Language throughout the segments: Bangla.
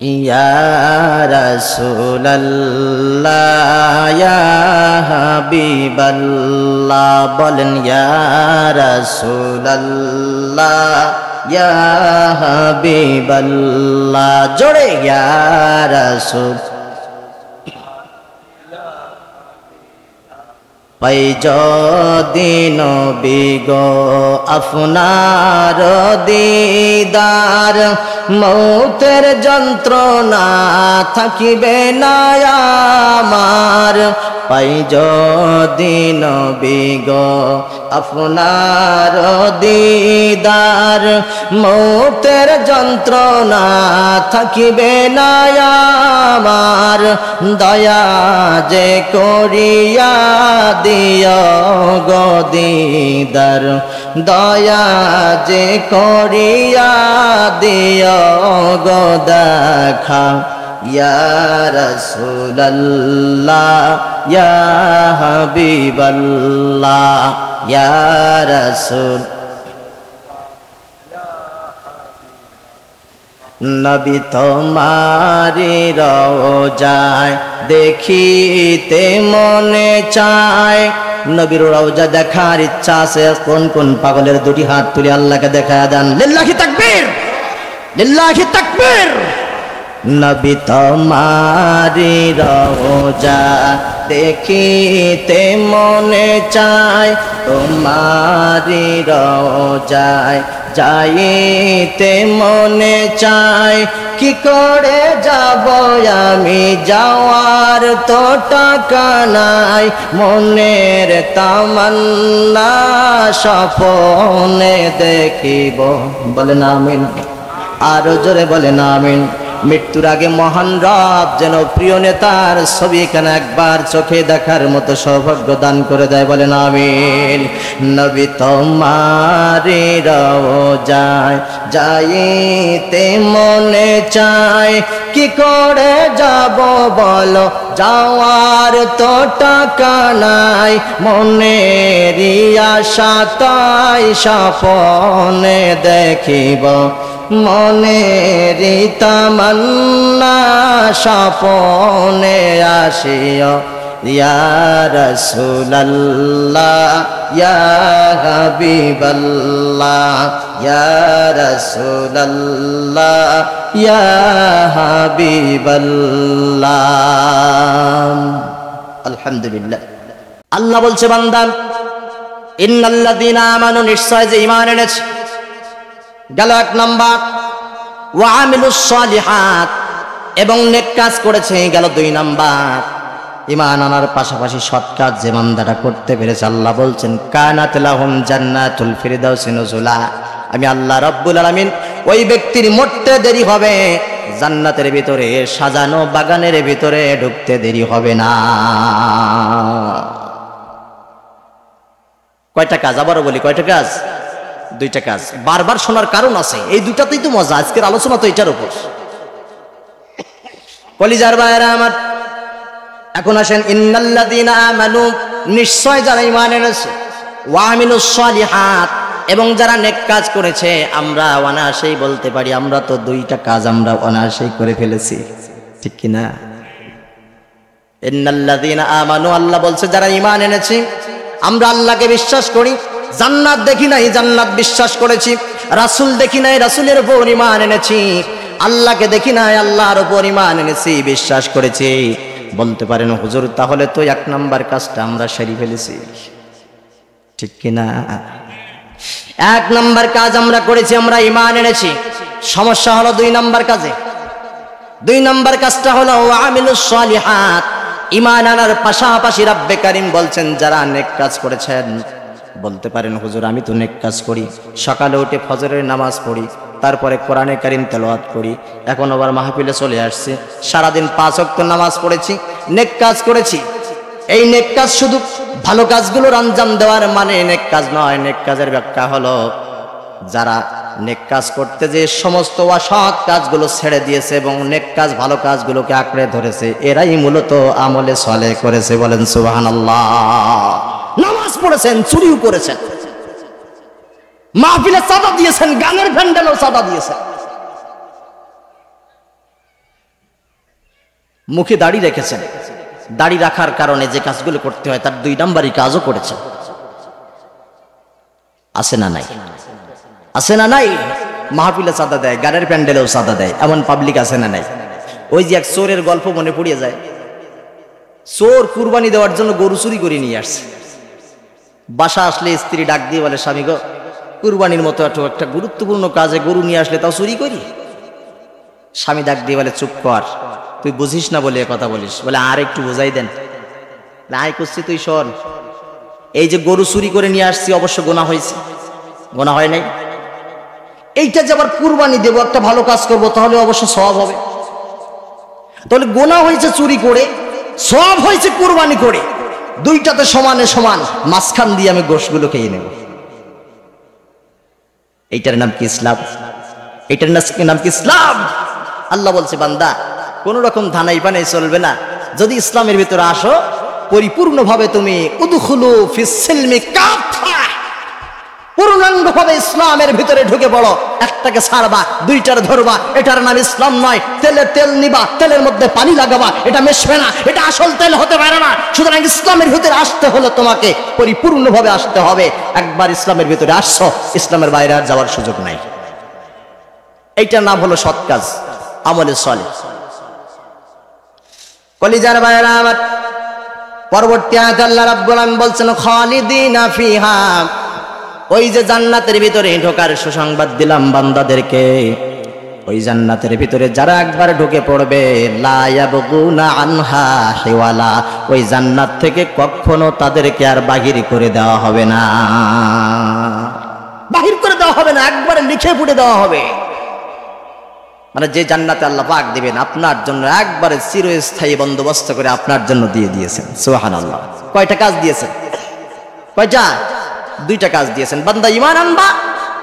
ইয়া রাসূলুল্লাহ ইয়া হাবিবাল্লাহ বলেন ইয়া রাসূলুল্লাহ ইয়া হাবিবাল্লাহ জোরে ইয়া রাসূল পাই যদি নবী গো আপনার দিদার মৌতের যন্ত্রণা থাকিবে না আমার পাই যদি নবী গো আপনার দিদার মৌতের যন্ত্রণা থাকিবে না আমার দয়া যে করিয়া দিও গো দিদার দয়া যে করিয়া দিও গো দেখা ইয়া রাসূলুল্লাহ ইয়া হাবিবাল্লাহ ইয়া রাসূল নবী তোমারি রওজায় দেখিতে মনে চায় নবীর রওজা দেখার ইচ্ছা আছে কোন কোন পাগলের দুটি হাত তুলে আল্লাহকে দেখায় দেন লিল্লাহি তাকবীর লিল্লাহি তাকবীর নবী তোমারি রওজা দেখিতে মনে চায় তোমারি রওজায় যাইতে মনে চায় কি করে যাব আমি যাওয়ার তো টাকা নাই মনের তামান্না স্বপ্নে দেখিব বলেন আমিন আরো জোরে বলেন আমিন মৃত্যুর আগে মহান রব যেন প্রিয় নেতার ছবি কেন একবার চোখে দেখার মতো সৌভাগ্য দান করে দেয় বলেন আমিন নবী তোমারি রওজায় যাইতে মনে চায় কি করে যাব বলো যাওয়ার তো টাকা নাই মনের আশা তাই স্বপ্নে দেখিব মনের তামান্না স্বপ্নে আসিও ইয়া রাসূলুল্লাহ ইয়া হাবিবাল্লাহ ইয়া রাসূলুল্লাহ ইয়া হাবিবাল্লাহ আলহামদুলিল্লাহ আল্লাহ বলছে বান্দা ইন্নাল্লাযীনা আমানু নিশ্চয় যে ঈমান এনেছে গেল এক নাম্বার ওয়া আমিলুস সালিহাত এবং নেক কাজ করেছে গেল দুই নাম্বার ঈমান আনার পাশাপাশি সৎ কাজ যে বান্দারা করতে পেরেছে আল্লাহ বলছেন কানাত লাহুম জান্নাতুল ফিরদাউসি নুজুলা আমি আল্লাহ রাব্বুল আলামিন ওই ব্যক্তির মরতে দেরি হবে জান্নাতের ভিতরে সাজানো বাগানের ভিতরে ঢুকতে দেরি হবে না কয়টা কাজ আবারও বলি কয়টা কাজ দুইটা কাজ বারবার শোনার কারণ আছে এই দুটাতেই তো মজা আজকের আলোচনা তো এটার উপর কলিজার ভাইরা আমার এখন আসেন ইন্নাল্লাযীনা আমানু নিশ্চয় যারা ঈমান এনেছে ওয়া আমিলুস সালিহাত এবং যারা নেক কাজ করেছে আমরা অনায়াসেই বলতে পারি আমরা তো দুইটা কাজ আমরা অনায়াসেই করে ফেলেছি ঠিক কি না ইন্নাল্লাযীনা আমানু আল্লাহ বলছে যারা ঈমান এনেছে আমরা আল্লাহকে বিশ্বাস করি জান্নাত দেখি নাই জান্নাত বিশ্বাস করেছি রাসূল দেখি নাই রাসূলের উপর ঈমান এনেছি আল্লাহকে দেখি নাই আল্লাহর উপর ঈমান এনেছি বিশ্বাস করেছি বলতে পারেন হুজুর তাহলে তো এক নাম্বার কাজটা আমরা সেরে ফেলেছি ঠিক কি না এক নাম্বার কাজ আমরা করেছি আমরা ঈমান এনেছি সমস্যা হলো দুই নাম্বার কাজে দুই নাম্বার কাজটা হলো ওয়া আমিলুস সালিহাত ঈমান আনার পাশাপাশি রব্বে কারীম বলছেন যারা নেক কাজ করেছেন বলতে পারেন হুজুর আমি তো নেক কাজ করি সকালে উঠে ফজরের নামাজ পড়ি তারপরে কোরআনে কারীম তেলাওয়াত করি এখন আবার মাহফিলে চলে আসছে সারাদিন 5 ওয়াক্ত নামাজ পড়েছি নেক কাজ করেছি এই নেক কাজ শুধু ভালো কাজগুলোর আঞ্জাম দেওয়ার মানে নেক কাজ নয় নেক কাজের ব্যাখ্যা হলো যারা নেক কাজ করতে যে সমস্ত অসৎ কাজগুলো ছেড়ে দিয়েছে এবং নেক কাজ ভালো কাজগুলোকে আঁকড়ে ধরেছে এরাই মূলত আমলে সালেহ করেছে বলেন সুবহানাল্লাহ নামাজ পড়েছেন চুরিও করেছেন মাহফিলে চাঁদা দিয়েছেন গানের প্যান্ডেলও চাঁদা দিয়েছেন মুখে দাড়ি রেখেছেন, দাড়ি রাখার কারণে যে কাজগুলো করতে হয় তার 2 নাম্বারই কাজও করেছেন। আছে না নাই? আছে না নাই? মাহফিলে চাঁদা দেয়, গানের প্যান্ডেলেও চাঁদা দেয়, এমন পাবলিক আছে না নাই? ওই যে এক চোরের গল্প মনে পড়িয়ে যায়। চোর কুরবানি দেওয়ার জন্য গরু চুরি করে নিয়ে আসছে। বাসা আসলে স্ত্রী ডাক দিয়ে বলে, স্বামী গো, কুরবানির মতো একটা গুরুত্বপূর্ণ কাজে গরু নিয়ে আসলে তাও চুরি করি? স্বামী ডাক দিয়ে বলে, চুপ কর, তুই বুঝিস না বলে কথা বলিস। বলে, আর একটু বোঝাই দেন। আয় করছি, তুই শোন, এই যে গরু চুরি করে নিয়ে আসছি অবশ্য গোনা হয়েছে, গোনা হয় নাই। এইটা যে আবার কুরবানি দেবো, একটা ভালো কাজ করব, তাহলে অবশ্য সওয়াব হবে। তাহলে গোনা হয়েছে চুরি করে, সওয়াব হয়েছে কুরবানি করে, দুইটাতে সমানে সমান, মাঝখান দিয়ে আমি গোশগুলো খেয়ে নেব। এইটার নাম কি ইসলাম? এইটার নাম কি ইসলাম? আল্লাহ বলছে, বান্দা কোন রকম ধানাই পানাই চলবে না। যদি ইসলামের ভিতরে আসো, পরিপূর্ণভাবে তুমি উদখুলু ফিস সিলমি কাফা, পূর্ণাঙ্গভাবে ইসলামের ভিতরে ঢুকে পড়ো। একটাকে ছাড়বা, দুইটার ধরবা, এটার নাম ইসলাম নয়। তেল নিবা, তেলের মধ্যে পানি লাগাবা, এটা মেশবে না, এটা আসল তেল হতে পারে না। সুতরাং ইসলামের ভিতরে আসতে হলে তোমাকে পরিপূর্ণভাবে আসতে হবে। একবার ইসলামের ভিতরে আসছো, ইসলামের বাইরে আর যাওয়ার সুযোগ নাই। এইটার নাম হলো সৎ কাজ, আমলে সালেহ। কলিজার ভাইরা আমার, পরবর্তী আয়াতে আল্লাহ রাব্বুল আলামিন বলছেন, খালিদিনা ফিহা, ওই যে জান্নাতের ভিতরে ঢোকার সুসংবাদ দিলাম বান্দাদেরকে, ওই জান্নাতের ভিতরে যারা একবার ঢুকে পড়বে, লা ইয়াবগুনা আনহা হিওয়ালা, ওই জান্নাত থেকে কখনো তাদেরকে আর বাহির করে দেওয়া হবে না। বাহির করে দেওয়া হবে না, একবারে লিখে পুড়ে দেওয়া হবে। মানে যে জান্নাতে আল্লাহ পাক দিবেন আপনার জন্য, একবারে চিরস্থায়ী বন্দোবস্ত করে আপনার জন্য দিয়ে দিয়েছেন। সুবহানাল্লাহ। কয়টা কাজ দিয়েছেন? কয়টা? 2টা কাজ দিয়েছেন। বান্দা ঈমান আনবা,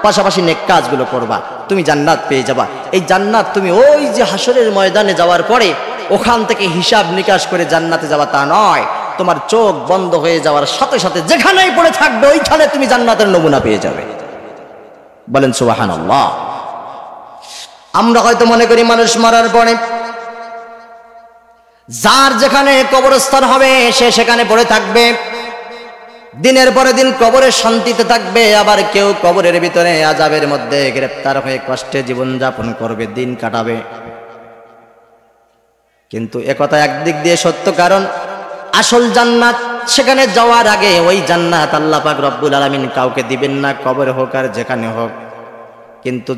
পাশাপাশি নেক কাজগুলো করবা, তুমি জান্নাত পেয়ে যাবা। এই জান্নাত তুমি ওই যে হাসরের ময়দানে যাওয়ার পরে ওখান থেকে হিসাব নিকাশ করে জান্নাতে যাবা তা নয়। তোমার চোখ বন্ধ হয়ে যাওয়ার সাথে সাথে যেখানেই পড়ে থাকবে ওইখানে তুমি জান্নাতের নমুনা পেয়ে যাবে। বলেন সুবহানাল্লাহ। আমরা হয়তো মনে করি মানুষ মরার পরে যার যেখানে কবরস্থান হবে সে সেখানে পড়ে থাকবে, দিনের পরে দিন কবরের শান্তিতে থাকবে। আবার কেউ কবরের ভিতরে আযাবের মধ্যে গ্রেফতার হয়ে কষ্টে জীবন যাপন করবে, দিন কাটাবে। কিন্তু একথা একদিক দিয়ে সত্য, কারণ আসল জান্নাত সেখানে যাওয়ার আগে ওই জান্নাত আল্লাহ পাক রব্বুল আলামিন কাউকে দিবেন না, কবর হোক আর যেখানে হোক। কিন্তু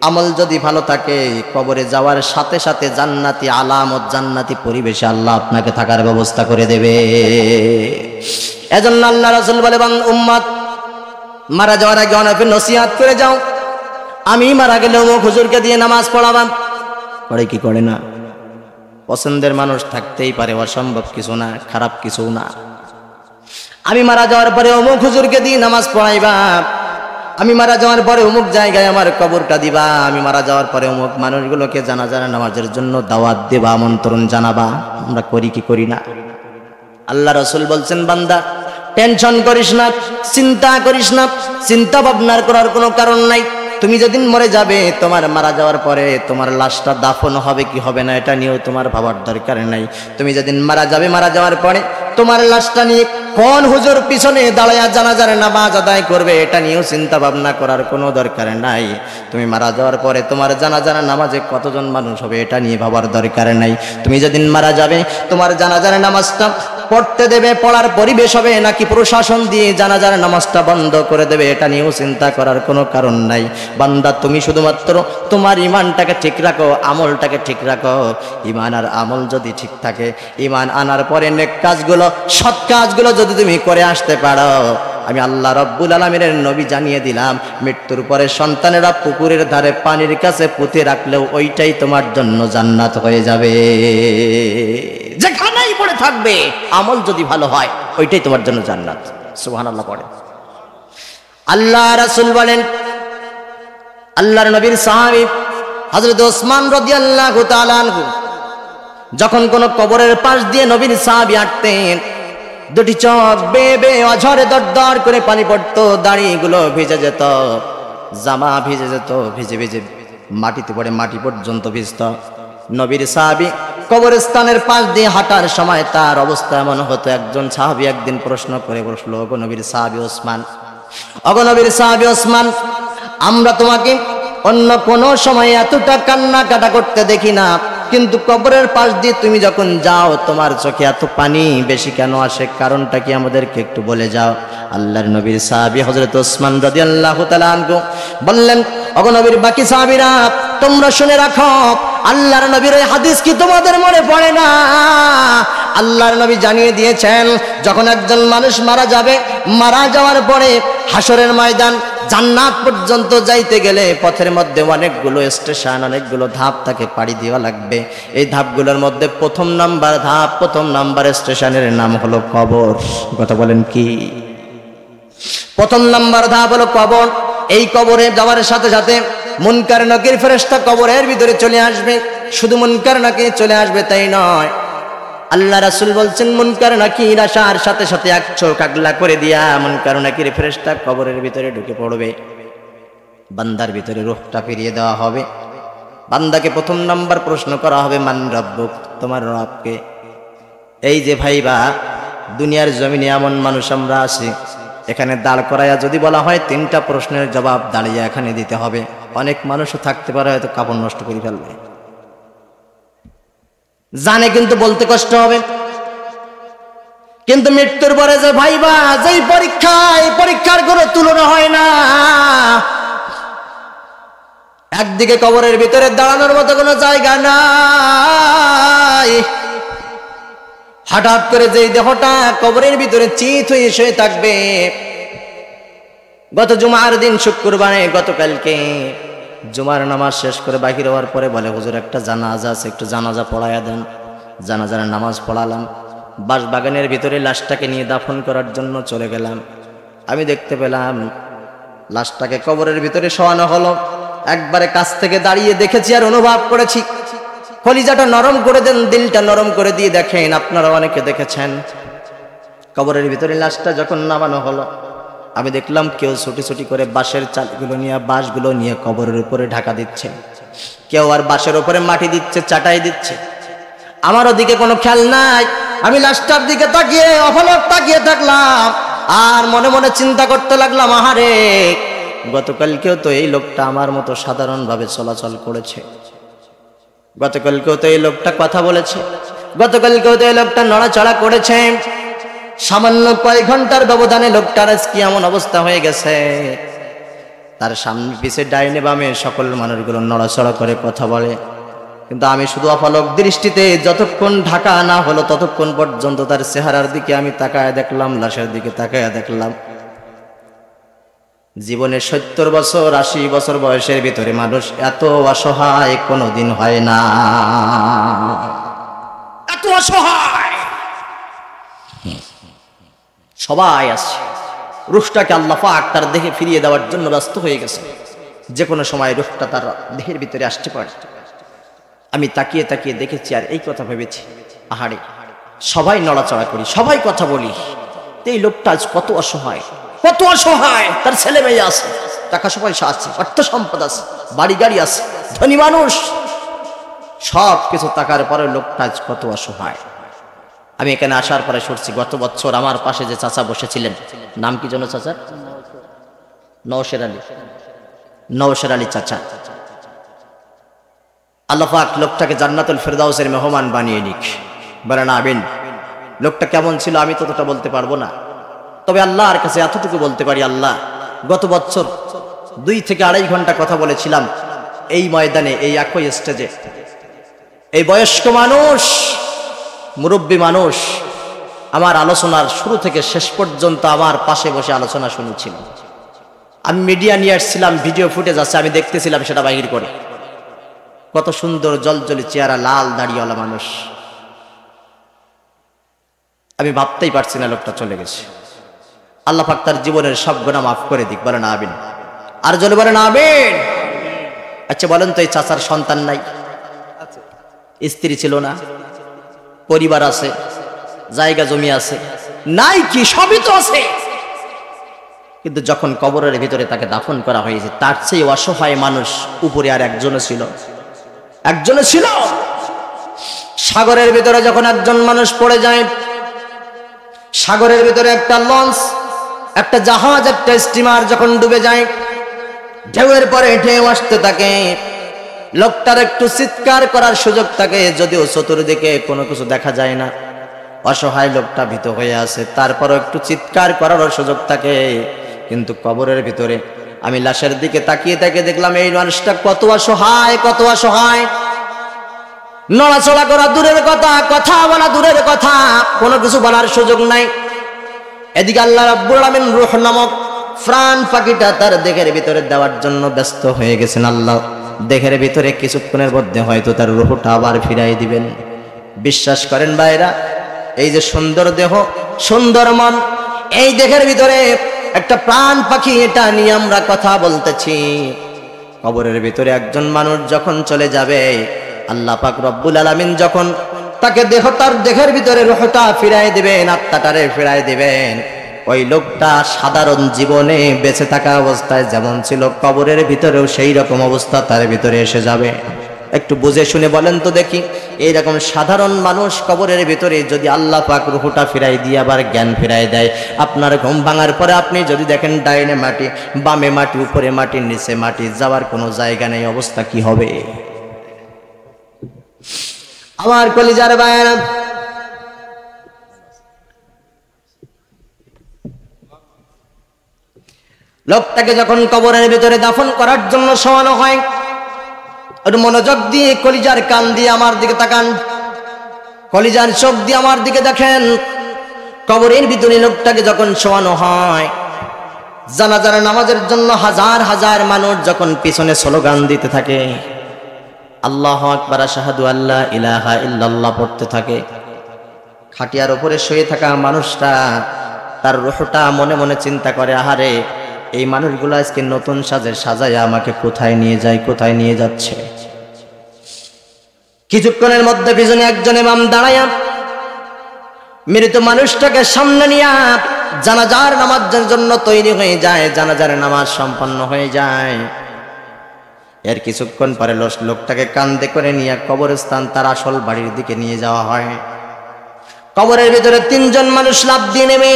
আমল যদি ভালো থাকে, কবরে যাওয়ার সাথে সাথে জান্নাতি আলামত, জান্নাতি পরিবেশে আল্লাহ আপনাকে থাকার ব্যবস্থা করে দেবে। এজন্য আল্লাহ রাসূল বলে, উম্মত মারা যাওয়ার আগে অনেক নসিহত করে যাও। আমি মারা গেলে অমুক হুজুরকে দিয়ে নামাজ পড়াবাম। করে কি করে না? পছন্দের মানুষ থাকতেই পারে, অসম্ভব কিছু না, খারাপ কিছু না। আমি মারা যাওয়ার পরে অমুক হুজুরকে দিয়ে নামাজ পড়াইবা, আমি মারা যাওয়ার পরে অমুক জায়গায় আমার কবরটা দিবা, আমি মারা যাওয়ার পরে অমুক মানুষগুলোকে জানাজা নামাজের জন্য দাওয়াত দেবা, আমন্ত্রণ জানাবা। আমরা করি কি করি না? আল্লাহ রাসূল বলছেন, বান্দা টেনশন করিস না, চিন্তা করিস না, চিন্তা ভাবনার করার কোনো কারণ নাই। তুমি যেদিন মরে যাবে, তোমার মারা যাওয়ার পরে তোমার লাশটা দাফন হবে কি হবে না এটা নিয়েও তোমার ভাবার দরকার নাই। তুমি যেদিন মারা যাবে, মারা যাওয়ার পরে তোমার লাশটা নিয়ে কোন হুজুর পিছনে দাঁড়ায়া জানাজার নামাজ আদায় করবে এটা নিয়েও চিন্তা ভাবনা করার কোনো দরকার নাই। তুমি মারা যাওয়ার পরে তোমার জানাজার নামাজে কতজন মানুষ হবে এটা নিয়ে ভাবার দরকার নাই। তুমি যেদিন মারা যাবে, তোমার জানাজার নামাজটা পড়তে দেবে, পড়ার পরিবেশ হবে নাকি প্রশাসন দিয়ে জানাজার নামাজটা বন্ধ করে দেবে এটা নিয়েও চিন্তা করার কোনো কারণ নাই। বান্দা তুমি শুধুমাত্র তোমার ঈমানটাকে ঠিক রাখো, আমলটাকে ঠিক রাখো। ঈমান আর আমল যদি ঠিক থাকে, ঈমান আনার পরে নেক কাজগুলো, সৎ কাজগুলো যদি তুমি করে আসতে পারো, আমি আল্লাহ রাব্বুল আলামিনের নবী জানিয়ে দিলাম, মৃত্যুর পরে সন্তানেরা পুকুরের ধারে পানির কাছে পুঁতে রাখলেও ওইটাই তোমার জন্য জান্নাত হয়ে যাবে। যেখানেই পড়ে থাকবে আমল যদি ভালো হয় ওইটাই তোমার জন্য জান্নাত। সুবহানাল্লাহ পড়ে। আল্লাহ রাসূল বলেন, আল্লাহর নবীর সাহাবী হযরত ওসমান রাদিয়াল্লাহু তাআলা আনহু যখন কোন কবরের পাশ দিয়ে নবীর সাহাবী হাঁটতেন, দুটি চোখ বেয়ে বেয়ে অঝরে দরদর করে পানি পড়তো, দাড়িগুলো ভিজে যেত, জামা ভিজে যেত, ভিজে ভিজে মাটিতে পড়ে মাটি পর্যন্ত ভিজত। নবীর সাহাবী কবরস্থানের পাশ দিয়ে হাঁটার সময় তার অবস্থা এমন হতো, একজন সাহাবী একদিন প্রশ্ন করে বসলো, ওগো নবীর সাহাবী ওসমান, ওগো নবীর সাহাবী ওসমান, আমরা তোমাকে অন্য কোনো সময় এতটা কান্নাকাটা করতে দেখি না, কিন্তু কবরের পাশ দিয়ে তুমি যখন যাও তোমার চোখে এত পানি বেশি কেন আসে, কারণটা কি আমাদেরকে একটু বলে যাও। আল্লাহর নবীর সাহাবী হযরত ওসমান রাদিয়াল্লাহু তাআলা আনহু বললেন, ওগো নবীর বাকি সাহাবীরা তোমরা শুনে রাখো, আল্লাহর নবীর এই হাদিস কি তোমাদের মনে পড়ে না? আল্লাহর নবী জানিয়ে দিয়েছেন, যখন একজন মানুষ মারা যাবে, মারা যাওয়ার পরে হাসরের ময়দান জান্নাত পর্যন্ত যাইতে গেলে পথের মধ্যে অনেকগুলো স্টেশন, অনেকগুলো ধাপ তাকে পাড়ি দেওয়া লাগবে। এই ধাপগুলোর মধ্যে প্রথম নাম্বার ধাপ, প্রথম নাম্বার স্টেশনের নাম হলো কবর। কথা বলেন কি? প্রথম নাম্বার ধাপ হলো কবর। এই কবরে যাওয়ার সাথে সাথে মুনকার নাকির ফেরেশতা কবরের ভিতরে চলে আসবে। শুধু মুনকার নাকির চলে আসবে তাই নয়, আল্লাহ রাসূল বলছেন মুনকার নাকির আসার সাথে সাথে এক চোখ আগলা করে দিয়া মুনকার নাকির ফেরেশতা কবরের ভিতরে ঢুকে পড়বে। বান্দার ভিতরে রূহটা ফিরিয়ে দেওয়া হবে। বান্দাকে প্রথম নাম্বার প্রশ্ন করা হবে, মান রব্বুক, তোমার রবকে। এই যে ভাইবা, দুনিয়ার জমিনে এমন মানুষ আমরা আছি, এখানে দাঁড় করাইয়া যদি বলা হয় 3টা প্রশ্নের জবাব দাঁড়িয়ে এখানে দিতে হবে, অনেক মানুষও থাকতে পারে হয়তো কাপড় নষ্ট করে ফেলবে, জানে কিন্তু বলতে কষ্ট হবে। কিন্তু মৃত্যুর পরে যে ভাইবা, যেই পরীক্ষা, এই পরীক্ষার কোনো তুলনা হয় না। একদিকে কবরের ভিতরে দাঁড়ানোর মতো কোনো জায়গা নাই। হঠাৎ করে যেই দেহটা কবরের ভিতরে চিত হয়ে শুয়ে থাকবে। গত জুমার দিন শুক্রবারে, গতকালকে জুমার নামাজ শেষ করে বাহির হওয়ার পরে বলে, হুজুর একটা জানাজা আছে, একটু জানাজা পড়াইয়া দেন। জানাজার নামাজ পড়ালাম। বাঁশবাগানের ভিতরে লাশটাকে নিয়ে দাফন করার জন্য চলে গেলাম। আমি দেখতে পেলাম লাশটাকে কবরের ভিতরে শোয়ানো হলো। একবারে কাছ থেকে দাঁড়িয়ে দেখেছি আর অনুভব করেছি। কলিজাটা নরম করে দেন, দিলটা নরম করে দিয়ে দেখেন, আপনারা অনেকে দেখেছেন। কবরের ভিতরে লাশটা যখন নামানো হলো, আমি দেখলাম কেউ ছুটি ছুটি করে বাঁশের চালগুলো নিয়ে, বাঁশগুলো নিয়ে কবরের উপরে ঢাকা দিচ্ছে। কেউ আর বাঁশের উপরে মাটি দিচ্ছে, চাটাই দিচ্ছে। আমার ওদিকে কোনো খেয়াল নাই। আমি লাশটার দিকে তাকিয়ে অপলক তাকিয়ে থাকলাম আর মনে মনে চিন্তা করতে লাগলাম, আহারে গতকালকেও তো এই লোকটা আমার মতো সাধারণভাবে চলাচল করেছে, গতকালকেও তো এই লোকটা কথা বলেছে, গতকালকেও তো এই লোকটা নড়াচড়া করেছে। সামান্য কয়েক ঘন্টার ব্যবধানে লোকটার কি এমন অবস্থা হয়ে গেছে, তার সামনে পিছে ডাইনে বামে সকল মানুষগুলো নড়াচড়া করে কথা বলে। কিন্তু আমি শুধু অপলক দৃষ্টিতে যতক্ষণ ঢাকা না হলো ততক্ষণ পর্যন্ত তার চেহারার দিকে আমি তাকায় দেখলাম, লাশের দিকে তাকায় দেখলাম। জীবনে 70 বছর 80 বছর বয়সের ভিতরে মানুষ এত অসহায় কোনোদিন হয় না, এত অসহায়। সবাই আছে, রূহটাকে আল্লাহ পাক তার দেহে ফিরিয়ে দেওয়ার জন্য ব্যস্ত হয়ে গেছে। যে কোনো সময় রূহটা তার দেহের ভিতরে আসতে পারে। আমি তাকিয়ে তাকিয়ে দেখেছি আর এই কথা ভেবেছি, আহারে সবাই নড়াচড়া করি, সবাই কথা বলি, এই লোকটা আজ কত অসহায়, কত অসহায়। তার ছেলে মেয়ে আছে, টাকা পয়সা আছে, অর্থ সম্পদ আছে, বাড়ি গাড়ি আছে, ধনী মানুষ, সব কিছু টাকার পরে লোকটা আজ কত অসহায়। আমি এখানে আসার পরে শুনছি, গত বছর আমার পাশে যে চাচা বসেছিলেন, নাম কি যেন চাচা? নওশের আলী, নওশের আলী চাচা। আল্লাহ পাক লোকটাকে জান্নাতুল ফেরদাউসের মেহমান বানিয়ে নিক, বলেন আমিন। লোকটা কেমন ছিল আমি ততটা বলতে পারবো না, তবে আল্লাহর কাছে এতটুকু বলতে পারি, আল্লাহ গত বছর 2 থেকে 2.5 ঘন্টা কথা বলেছিলাম এই ময়দানে, এই একই স্টেজে। এই বয়স্ক মানুষ, মুরব্বী মানুষ আমার আলোচনার শুরু থেকে শেষ পর্যন্ত আমার পাশে বসে আলোচনা শুনেছিল। আমি মিডিয়া নিয়ে আসছিলাম, ভিডিও ফুটেজ আছে, আমি দেখতেছিলাম সেটা বাহির করে। কত সুন্দর জলজলি চেহারা, লাল দাড়িওয়ালা মানুষ। আমি ভাবতেই পারছি না লোকটা চলে গেছে। আল্লাহ পাক তার জীবনের সব গুনাহ মাফ করে দিক, বলেন আমিন। আর জোরে বলেন আমিন। আচ্ছা বলেন তো, এই চাচার সন্তান নাই? স্ত্রী ছিল না? পরিবার আছে, জায়গা জমি আছে, নাই কি? সবই তো আছে। কিন্তু যখন কবরের ভিতরে তাকে দাফন করা হয়েছে, তার চেয়ে অসহায় মানুষ উপরে আর একজনও ছিল, একজনও ছিল। সাগরের ভিতরে যখন একজন মানুষ পড়ে যায়, সাগরের ভিতরে একটা লঞ্চ, একটা জাহাজ, একটা স্টিমার যখন ডুবে যায়, ঢেউয়ের পরে ঢেউ আসতে থাকে, লোকটার একটু চিৎকার করার সুযোগ থাকে, যদিও চতুর্দিকে কোনো কিছু দেখা যায় না, অসহায় লোকটা ভীত হয়ে আছে, তারপরও একটু চিৎকার করার সুযোগ থাকে। কিন্তু কবরের ভিতরে আমি লাশের দিকে তাকিয়ে তাকিয়ে দেখলাম এই মানুষটা কত অসহায়, কত অসহায়। নড়াচড়া করা দূরের কথা, কথা বলা দূরের কথা, কোনো কিছু বলার সুযোগ নাই। এদিকে আল্লাহ রাব্বুল আলামিন রূহ নামক প্রাণ পাখিটা তার দেহের ভিতরে দেওয়ার জন্য ব্যস্ত হয়ে গেছেন। আল্লাহ দেহের ভিতরে কিছুক্ষণের মধ্যে হয়তো তার রূহটা আবার ফিরাই দিবেন। বিশ্বাস করেন ভাইরা, এই যে সুন্দর দেহ, সুন্দর মন, এই দেহের ভিতরে একটা প্রাণ পাখি, এটা নিয়ে আমরা কথা বলতেছি। কবরের ভিতরে একজন মানুষ যখন চলে যাবে, আল্লাহ পাক রব্বুল আলামিন যখন তাকে তার দেহের ভিতরে রূহটা ফিরাই দিবেন, আত্মাটারে ফিরাই দিবেন, ওই লোকটা সাধারণ জীবনে বেঁচে থাকা অবস্থায় যেমন ছিল, কবরের ভিতরেও সেই রকম অবস্থা তার ভিতরে এসে যাবে। একটু বুঝে শুনে বলেন তো দেখি, এইরকম সাধারণ মানুষ কবরের ভিতরে যদি আল্লাহ পাক রূহটা ফিরাই দিয়ে আবার জ্ঞান ফিরাই দেয়, আপনার ঘুম ভাঙার পরে আপনি যদি দেখেন ডাইনে মাটি, বামে মাটি, উপরে মাটি, নিচে মাটি, যাওয়ার কোনো জায়গা নেই, অবস্থা কি হবে? আমার কলিজার ভাইরা, লোকটাকে যখন কবরের ভিতরে দাফন করার জন্য শোয়ানো হয়, একটু মনোযোগ দিয়ে কলিজার কান দিয়ে আমার দিকে তাকান, কলিজার চোখ দিয়ে আমার দিকে দেখেন। কবরের ভিতরে লোকটাকে যখন শোয়ানো হয়, জানাজার নামাজের জন্য হাজার হাজার মানুষ যখন পিছনে স্লোগান দিতে থাকে, আল্লাহু আকবার, আশহাদু আল্লা ইলাহা ইল্লাল্লাহ পড়তে থাকে, খাটিয়ার উপরে শুয়ে থাকা মানুষটা তার রূহটা মনে মনে চিন্তা করে, আহারে এই মানুষগুলো আজকে নতুন সাজে সাজায় আমাকে কোথায় নিয়ে যায়, কোথায় নিয়ে যাচ্ছে। কিছুক্ষণের মধ্যে পিছনে একজন ইমাম দাঁড়ায়া মৃত মানুষটাকে সামনে নিয়ে জানাজার নামাজের জন্য তৈরি হয়ে যায়, জানাজার নামাজ সম্পন্ন হয়ে যায়। এর কিছুক্ষণ পরে লোকটাকে কাঁধে করে নিয়ে কবরস্থান, তার আসল বাড়ির দিকে নিয়ে যাওয়া হয়। কবরের ভিতরে তিনজন মানুষ লাফ দিয়ে নেমে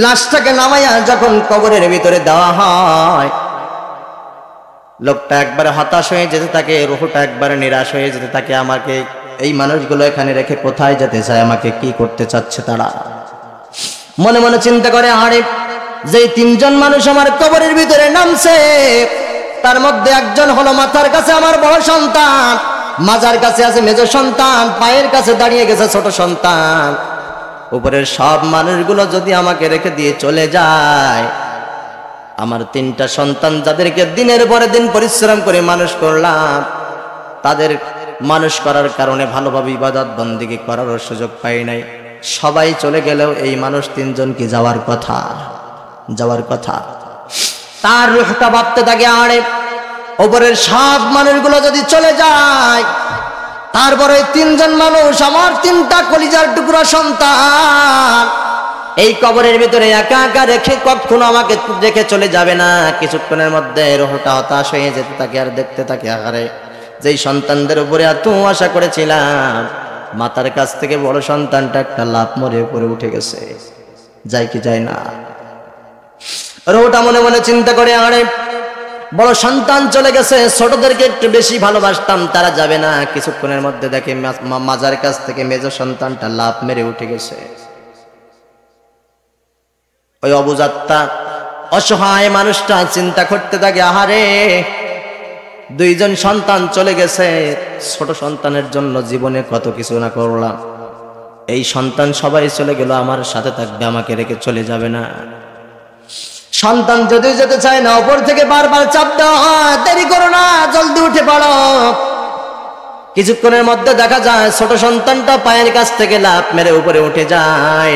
লাশটাকে নামাইয়া যখন কবরের ভিতরে দেওয়া হয়, লোকটা একবারে হতাশ হয়ে যেতে থাকে, রূহটা একবারে নিরাশ হয়ে যেতে থাকে। আমাকে এই মানুষগুলো এখানে রেখে কোথায় যেতে চায়, আমাকে কি করতে চাচ্ছে তারা? মনে মনে চিন্তা করে, আরে যে তিনজন মানুষ আমার কবরের ভিতরে নামছে, তার মধ্যে একজন হলো মাথার কাছে আমার বড় সন্তান, মাজার কাছে আছে মেজ সন্তান, পায়ের কাছে দাঁড়িয়ে গেছে ছোট সন্তান। উপরের সব মানুষগুলো যদি আমাকে রেখে দিয়ে চলে যায়, আমার তিনটা সন্তান যাদেরকে দিনের পরে দিন পরিশ্রম করে মানুষ করলাম, তাদের মানুষ করার কারণে ভালোভাবে ইবাদত বন্দেগী করার সুযোগ পাই নাই, সবাই চলে গেলেও এই মানুষ তিনজন কি যাওয়ার কথা? যাওয়ার কথা। তার রূহটা ভাবতে থাকে, আরে উপরের সব মানুষগুলো যদি চলে যায়, তারপরে তিনজন মানুষ, আমার তিনটা কলিজার টুকরা সন্তান এই কবরের ভিতরে একা একা রেখে কখনো আমাকে রেখে চলে যাবে না। কিছুক্ষণের মধ্যে রূহটা হতাশ হয়ে যেতে থাকে আর দেখতে থাকে, আরে যেই সন্তানদের উপরে এত আশা করেছিলাম, মাতার কাছ থেকে বড় সন্তানটা একটা লাফ মরে উপরে উঠে গেছে, যায় কি যায় না? রূহটা মনে মনে চিন্তা করে, আরে বড় সন্তান চলে গেছে, ছোটদেরকে একটু বেশি ভালোবাসতাম, তারা যাবে না। কিছুক্ষণের মধ্যে দেখে মাজার কাছ থেকে মেজ সন্তানটা লাফ মেরে উঠে গেছে। ওই অবুজাত্তা অসহায় মানুষটা চিন্তা করতে থাকে, আহারে দুইজন সন্তান চলে গেছে, ছোট সন্তানের জন্য জীবনে কত কিছু না করলাম, এই সন্তান সবাই চলে গেল, আমার সাথে থাকবে, আমাকে রেখে চলে যাবে না। সন্তান যদি যেতে চায় না, উপর থেকে বারবার চাপ দেওয়া হয়, দেরি করো না, জলদি উঠে পড়ো। কিছুক্ষণের মধ্যে দেখা যায় ছোট সন্তানটা পায়ের কাছ থেকে লাফ মেরে উপরে উঠে যায়।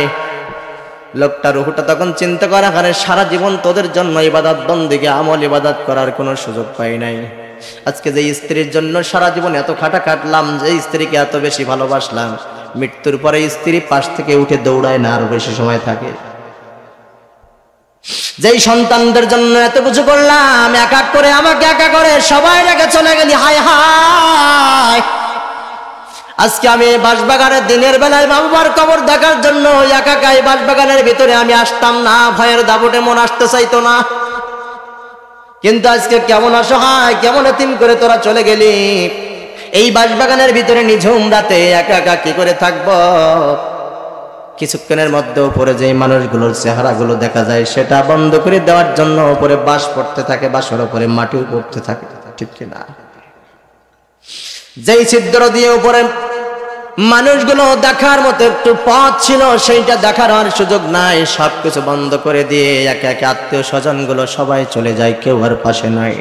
লোকটা রূহটা তখন চিন্তা করা, কারণ সারা জীবন তোদের জন্য ইবাদত বন্দেগী আমল ইবাদত করার কোনো সুযোগ পাই নাই। আজকে যে স্ত্রীর জন্য সারা জীবন এত খাটা কাটলাম, যে স্ত্রীকে এত বেশি ভালোবাসলাম, মৃত্যুর পরে স্ত্রী পাশ থেকে উঠে দৌড়ায় না, আরো বেশি সময় থাকে। যেই সন্তানদের জন্য এত কিছু করলাম, এক এক করে আমাকে একা করে সবাই রেখে চলে গেলি, হায় হায় আজকে আমি বাঁশবাগানের দিনের বেলায় মা বাবার কবর দেখার জন্য একা একা এই বাঁশবাগানের ভিতরে আমি আসতাম না, ভয়ের দাপটে মন আসতে চাইতো না। কিন্তু আজকে কেমন অসহায়, কেমন এতিম করে তোরা চলে গেলি। এই বাঁশবাগানের ভিতরে নিঝুম রাতে একা একা কি করে থাকবো? কিছুক্ষণের মধ্যে উপরে যে মানুষগুলোর চেহারাগুলো দেখা যায় সেটা বন্ধ করে দেওয়ার জন্য উপরে বাঁশ পড়তে থাকে, বাঁশের উপরে মাটিও পড়তে থাকে, ঠিক কিনা? যেই ছিদ্র দিয়ে উপরে মানুষগুলো দেখার মতো একটু পথ ছিল সেইটা দেখার আর সুযোগ নাই, সবকিছু বন্ধ করে দিয়ে একে একে আত্মীয় স্বজন গুলো সবাই চলে যায়, কেউ আর পাশে নাই।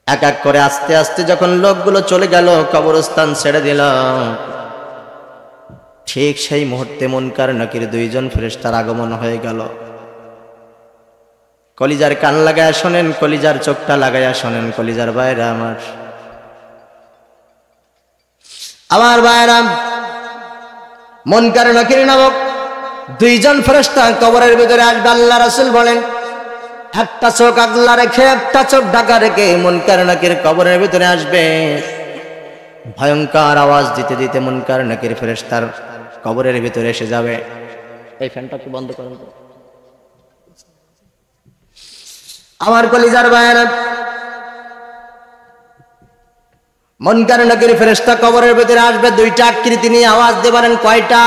এক এক করে আস্তে আস্তে যখন লোকগুলো চলে গেল, কবরস্থান ছেড়ে দিল, ঠিক সেই মুহূর্তে মুনকার নাকির দুইজন ফেরেশতার আগমন হয়ে গেল। কলিজার কান লাগায়া শোনেন, কলিজার চোখটা লাগায়া শোনেন, কলিজার ভাইরা আমার ভাইরা, মুনকার নাকির নামক দুইজন ফেরেশতা কবরের ভিতরে আসবে। আল্লাহ রাসূল বলেন, একটা চোখ আগলা রেখে একটা চোখ ঢাকা রেখে মুনকার নাকির কবরের ভিতরে আসবে। ভয়ঙ্কর আওয়াজ দিতে দিতে মুনকার নাকির ফেরেশতার কবরের ভিতরে এসে যাবে। এই ফ্যানটা কি বন্ধ করেন তো? আমার কলিজার ভাইরা, মুনকার নাকির ফেরেশতা কবরের ভিতরে আসবে, দুইটা আকৃতি নিয়ে আওয়াজ দিবেন। কয়টা?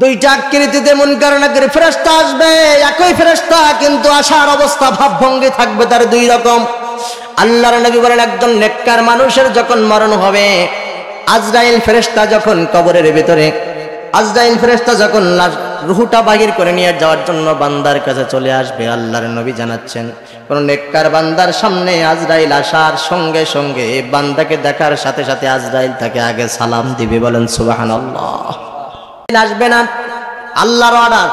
দুইটা আকৃতিতে মুনকার নাকির ফেরেশতা আসবে। একই ফেরেশতা কিন্তু আসার অবস্থা ভাবভঙ্গি থাকবে তার দুই রকম। আল্লাহর নবী বলেন, একজন নেককার মানুষের যখন মরণ হবে, আজরাইল ফেরেশতা যখন কবরের ভিতরে, আজরাইল ফেরেশতা যখন রূহটা বাহির করে নিয়ে যাওয়ার জন্য বান্দার কাছে চলে আসবে, আল্লাহর নবী জানাচ্ছেন, কোন নেককার বান্দার সামনে আজরাইল আসার সঙ্গে সঙ্গে বান্দাকে দেখার সাথে সাথে আজরাইল তাকে আগে সালাম দিবে। বলেন সুবহানাল্লাহ। আসবে না, আল্লাহর অর্ডার।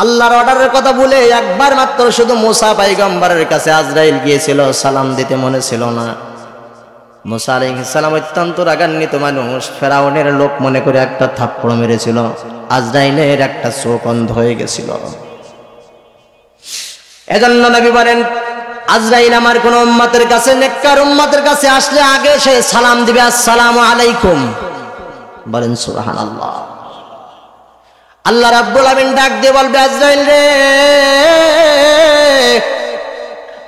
আল্লাহর অর্ডারের কথা বলে একবার মাত্র শুধু মুসা পয়গম্বরের কাছে আজরাইল গিয়েছিল, সালাম দিতে মনে ছিল না। মুসা আলাইহিস সালাম অত্যন্ত রাগান্বিত মানুষ, ফেরাউনের লোক মনে করে একটা থাপ্পড় মেরেছিল, আজরাইলের একটা চোখ অন্ধ হয়ে গেছিল। এজন্য নবী বলেন, আজরাইল আমার কোন উম্মতের কাছে, নেককার উম্মতের কাছে আসলে আগে সে সালাম দিবে, আসসালামু আলাইকুম। বলেন সুবহানাল্লাহ। আল্লাহ রাব্বুল আমিন ডাক দিয়ে বলবে, আজরাইল রে,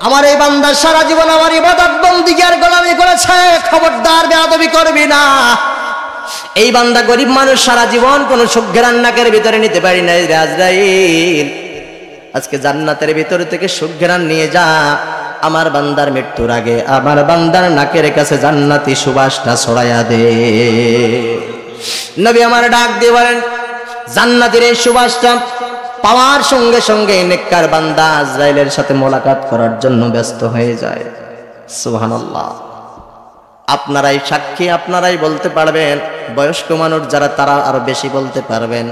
আমার এই বান্দা সারা জীবন আমার ইবাদত বন্দেগী আর গোলামি করেছে, খবরদার বেয়াদবি করবি না। এই বান্দা গরিব মানুষ, সারা জীবন কোন সুখঘেরান নাকের ভিতরে নিতে পারি নাই রে আজরাইল, আজকে জান্নাতের ভিতর থেকে সুখঘেরান নিয়ে যা। আমার বান্দার মৃত্যুর আগে আমার বান্দার নাকের কাছে জান্নাতি সুবাসটা ছড়াইয়া দে। নবী আমার ডাক দিয়ে বলেন, জান্নাতের এই সুবাসটা পাওয়ার সঙ্গে সঙ্গে নেককার বান্দা আজরাইলের সাথে মোলাকাত করার জন্য ব্যস্ত হয়ে যায়। সুবহানাল্লাহ। আপনারাই সাক্ষী, আপনারাই বলতে পারবেন। বয়স্ক মানুষ যারা, তারা আরো বেশি বলতে পারবেন।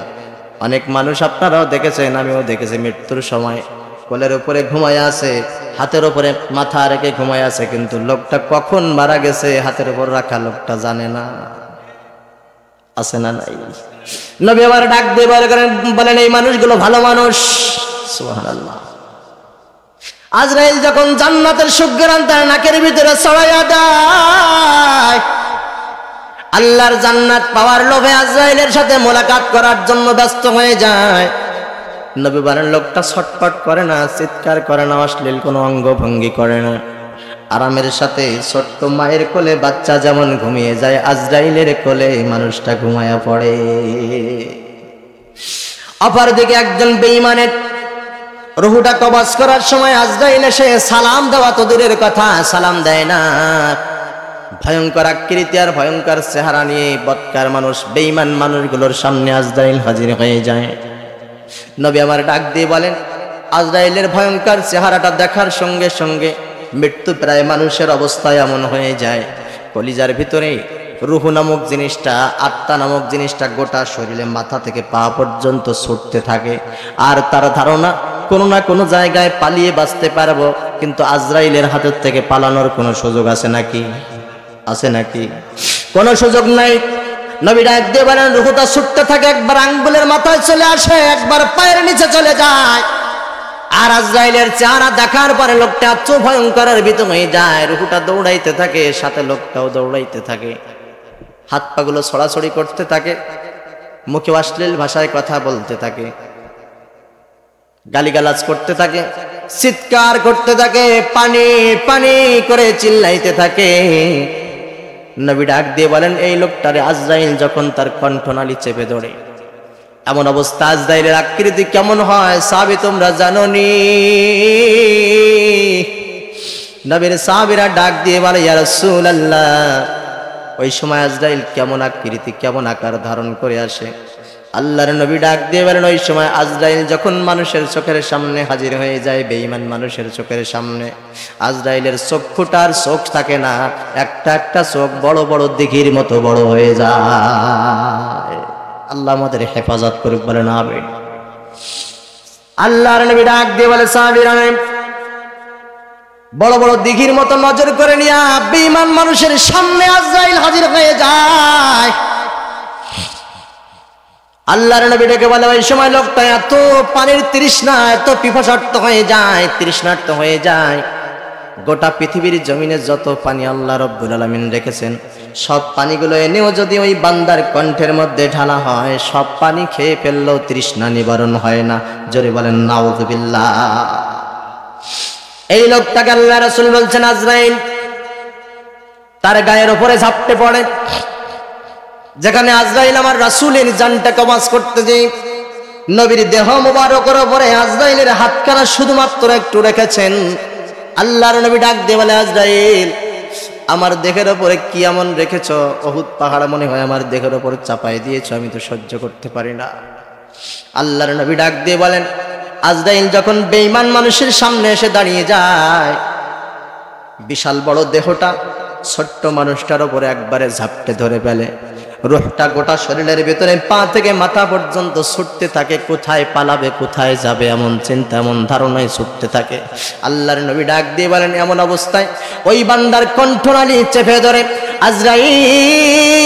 অনেক মানুষ আপনারাও দেখেছেন, আমিও দেখেছি, মৃত্যুর সময় কোলের উপরে ঘুমায় আছে, হাতের উপরে মাথা রেখে ঘুমায় আছে, কিন্তু লোকটা কখন মারা গেছে হাতের উপর রাখা লোকটা জানে না। আছে না নাই? নবী আবার ডাক দিয়ে বলেন, এই মানুষগুলো ভালো মানুষ। সুবহানাল্লাহ। আজরাইল যখন জান্নাতের সুঘ্রাণ তার নাকের ভিতরে ছড়াইয়া দেয়, আল্লাহর জান্নাত পাওয়ার লোভে আজরাইলের সাথে মোলাকাত করার জন্য ব্যস্ত হয়ে যায়। নবী বলেন, লোকটা ছটফট করে না, চিৎকার করে না, অশ্লীল কোনো অঙ্গভঙ্গি করে না, আরামের সাথে ছোট্ট মায়ের কোলে বাচ্চা যেমন ঘুমিয়ে যায়, আজরাইলের কোলে মানুষটা ঘুমায়া পড়ে। অপরদিকে একজন বেঈমানের রূহটা কবজ করার সময় আজরাইল এসে সালাম দেওয়া তো দূরের কথা, সালাম দেয় না। ভয়ঙ্কর আকৃতি আর ভয়ঙ্কর চেহারা নিয়ে বদকার মানুষ, বেঈমান মানুষগুলোর সামনে আজরাইল হাজির হয়ে যায়। নবী আমার ডাক দিয়ে বলেন, আজরাইলের ভয়ঙ্কর চেহারাটা দেখার সঙ্গে সঙ্গে মৃত্যু প্রায় মানুষের অবস্থায় এমন হয়ে যায়, কলিজার ভিতরে রূহ নামক জিনিসটা, আত্মা নামক জিনিসটা গোটা শরীরে মাথা থেকে পা পর্যন্ত ছুটতে থাকে। আর তার ধারণা কোনো না কোনো জায়গায় পালিয়ে বাঁচতে পারবো, কিন্তু আজরাইলের হাতের থেকে পালানোর কোনো সুযোগ আছে নাকি? আছে নাকি? কোনো সুযোগ নাই। নবী ডাক দিয়ে বলেন, রূহটা ছুটতে থাকে, একবার আঙ্গুলের মাথায় চলে আসে, একবার পায়ের নিচে চলে যায়। আর আজরাইলের চেহারা দেখার পরে লোকটা এত ভয়ঙ্করের ভীত হয়ে যায়, রুহুটা দৌড়াইতে থাকে, সাথে লোকটাও দৌড়াইতে থাকে, হাত পাগুলো ছড়াছড়ি করতে থাকে, মুখে অশ্লীল ভাষায় কথা বলতে থাকে, গালিগালাজ করতে থাকে, চিৎকার করতে থাকে, পানি পানি করে চিল্লাইতে থাকে। নবী ডাক দিয়ে বলেন, এই লোকটারে আজরাইল যখন তার কণ্ঠনালী চেপে ধরে, এমন অবস্থা আজরাইলের আকৃতি কেমন হয় সাহাবী তোমরা জানোনি? নবীর সাহাবীরা ডাক দিয়ে বলে, ইয়া রাসূলুল্লাহ, ওই সময় আজরাইল কেমন আকৃতি, কেমন আকার ধারণ করে আসে? আল্লাহর নবী ডাক দিয়ে বলেন, ওই সময় আজরাইল যখন মানুষের চোখের সামনে হাজির হয়ে যায়, বেঈমান মানুষের চোখের সামনে, আজরাইলের চক্ষুটার চোখ থাকে না, একটা একটা চোখ বড় বড় দিঘির মতো বড় হয়ে যায়। আল্লাহ আমাদের হেফাজত করুক, বলেন আমিন। আল্লাহর নবী ডাক দিয়ে বলে, সাহাবীরা বড় বড় দিঘির মতো নজর করে নিয়া বেঈমান মানুষের সামনে আজরাইল হাজির হয়ে যায়। আল্লাহর নবী ডেকে বলে, ওই সময় লোকটা এত পানির তৃষ্ণা, এত পিপাসার্ত হয়ে যায়, তৃষ্ণার্ত হয়ে যায়, গোটা পৃথিবীর জমিনে যত পানি আল্লাহ রব্বুল আলামিন রেখেছেন, সব পানিগুলো এনেও যদি ওই বান্দার কণ্ঠের মধ্যে ঢালা হয়, সব পানি খেয়ে ফেললেও তৃষ্ণা নিবারণ হয় না। জোরে বলেন নাউযুবিল্লাহ। এই লোকটাকে আল্লাহ রাসূল বলছেন, আজরাইল তার গায়ের উপরে ঝাপটে পড়ে। যেখানে আজরাইল আমার রাসূলের জানটা কবজ করতে যাই, নবীর দেহ মোবারকের উপরে আজরাইলের হাতখানা শুধুমাত্র একটু রেখেছেন। আল্লাহর নবী ডাক দিয়ে বলে, আজরাইল আমার দেহের উপরে কি এমন রেখেছ? উহুদ পাহাড় মনে হয় আমার দেহের উপরে চাপাই দিয়েছ, আমি তো সহ্য করতে পারি না। আল্লাহর নবী ডাক দিয়ে বলেন, আজরাইল যখন বেঈমান মানুষের সামনে এসে দাঁড়িয়ে যায়, বিশাল বড় দেহটা ছোট্ট মানুষটার উপরে একবারে ঝাপটে ধরে ফেলে। রূহটা গোটা শরীরের ভিতরে পা থেকে মাথা পর্যন্ত ছুটতে থাকে, কোথায় পালাবে, কোথায় যাবে, এমন চিন্তা, এমন ধারণায় ছুটতে থাকে। আল্লাহর নবী ডাক দিয়ে বলেন, এমন অবস্থায় ওই বান্দার কণ্ঠনালী চেপে ধরে আজরাইল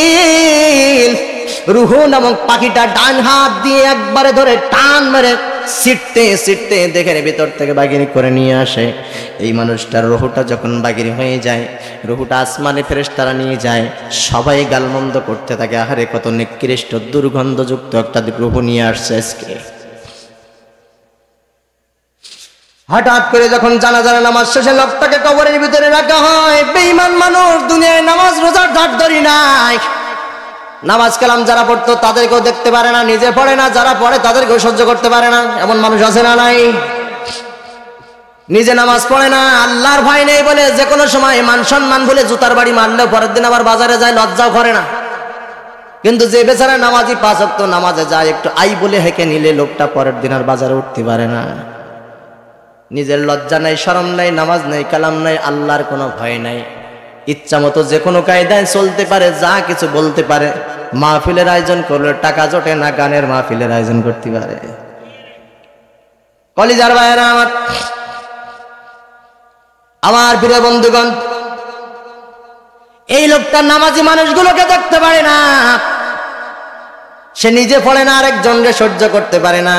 রুহু নামক পাখিটা ডান হাত দিয়ে একবারে ধরে টান মেরে ছিটতে ছিটতে দেহের ভিতর থেকে বাগির করে নিয়ে আসে। এই মানুষটার রুহুটা যখন বাগির হয়ে যায়, রুহুটা আসমানে ফেরেশতারা নিয়ে যায়, সবাই গালমন্দ করতে থাকে, আহারে কত নিকৃষ্ট দুর্গন্ধযুক্ত একটা রুহু নিয়ে আসছে আজকে। হঠাৎ করে যখন জানাজার নামাজ শেষে লোকটাকে কবরের ভিতরে রাখা হয়, বেঈমান মানুষ, দুনিয়ায় নামাজ রোজার ধার ধরি নাই, নামাজ কালাম যারা পড়তো তাদেরকেও দেখতে পারে না, নিজে পড়ে না, যারা পড়ে তাদেরকেও সহ্য করতে পারে না, এমন মানুষ আছে না নাই? নিজে নামাজ পড়ে না, আল্লাহর ভয় নেই বলে যে কোনো সময় মান সম্মান বলে জুতার বাড়ি মারলেও পরের দিন আবার বাজারে যায়, লজ্জাও করে না। কিন্তু যে বেচারা নামাজি 5 ওয়াক্ত নামাজে যায়, একটু আই বলে হেঁকে নিলে লোকটা পরের দিন আর বাজারে উঠতে পারে না। নিজের লজ্জা নাই, শরম নাই, নামাজ নাই, কালাম নাই, আল্লাহর কোনো ভয় নাই, ইচ্ছা মতো যে কোনো কায়দায় চলতে পারে, যা কিছু বলতে পারে। মাহফিলের আয়োজন করলে টাকা জোটে না, গানের মাহফিলের আয়োজন করতে পারে। কলিজার ভাইয়েরা আমার প্রিয় বন্ধুগণ, এই লোকটা নামাজি মানুষগুলোকে দেখতে পারে না, সে নিজে পড়ে না, আরেকজনকে সহ্য করতে পারে না।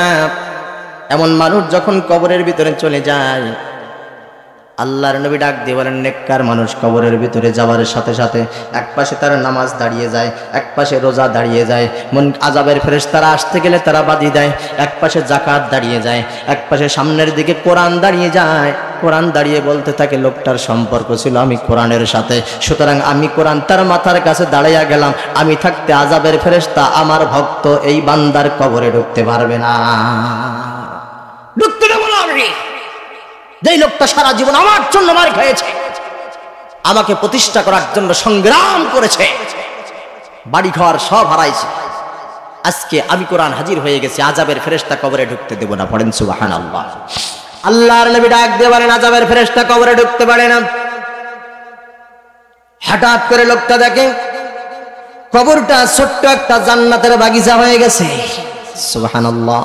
এমন মানুষ যখন কবরের ভিতরে চলে যায়, আল্লাহর নবী ডাক দিয়ে বলেন, নেককার মানুষ কবরের ভিতরে যাওয়ার সাথে সাথে এক পাশে তার নামাজ দাঁড়িয়ে যায়, এক পাশে রোজা দাঁড়িয়ে যায়, মন আযাবের ফেরেশতারা আসতে গেলে তারা বাধি দেয়, এক পাশে যাকাত দাঁড়িয়ে যায়, এক পাশে সামনের দিকে কোরআন দাঁড়িয়ে যায়। কোরআন দাঁড়িয়ে বলতে থাকে, লোকটার সম্পর্ক ছিল আমি কোরআনের সাথে, সুতরাং আমি কোরআন তার মাথার কাছে দাঁড়াইয়া গেলাম, আমি থাকতে আযাবের ফেরেশতা আমার ভক্ত এই বান্দার কবরে ঢুকতে পারবে না, ঢুকতে দেব না আমি। যেই লোকটা সারা জীবন আমার জন্য মার খেয়েছে, আমাকে প্রতিষ্ঠা করার জন্য সংগ্রাম করেছে, বাড়ি ঘর সব হারাইছে, আজকে আমি কোরআন হাজির হয়ে গেছি, আযাবের ফেরেশতা কবরে ঢুকতে দেব না। পড়েন সুবহানাল্লাহ। আল্লাহর নবী ডাক দিয়ে বলেন, আযাবের ফেরেশতা কবরে ঢুকতে পারে না। হঠাৎ করে লোকটা দেখে কবরটা ছোট্ট একটা জান্নাতের বাগিচা হয়ে গেছে। সুবহানাল্লাহ।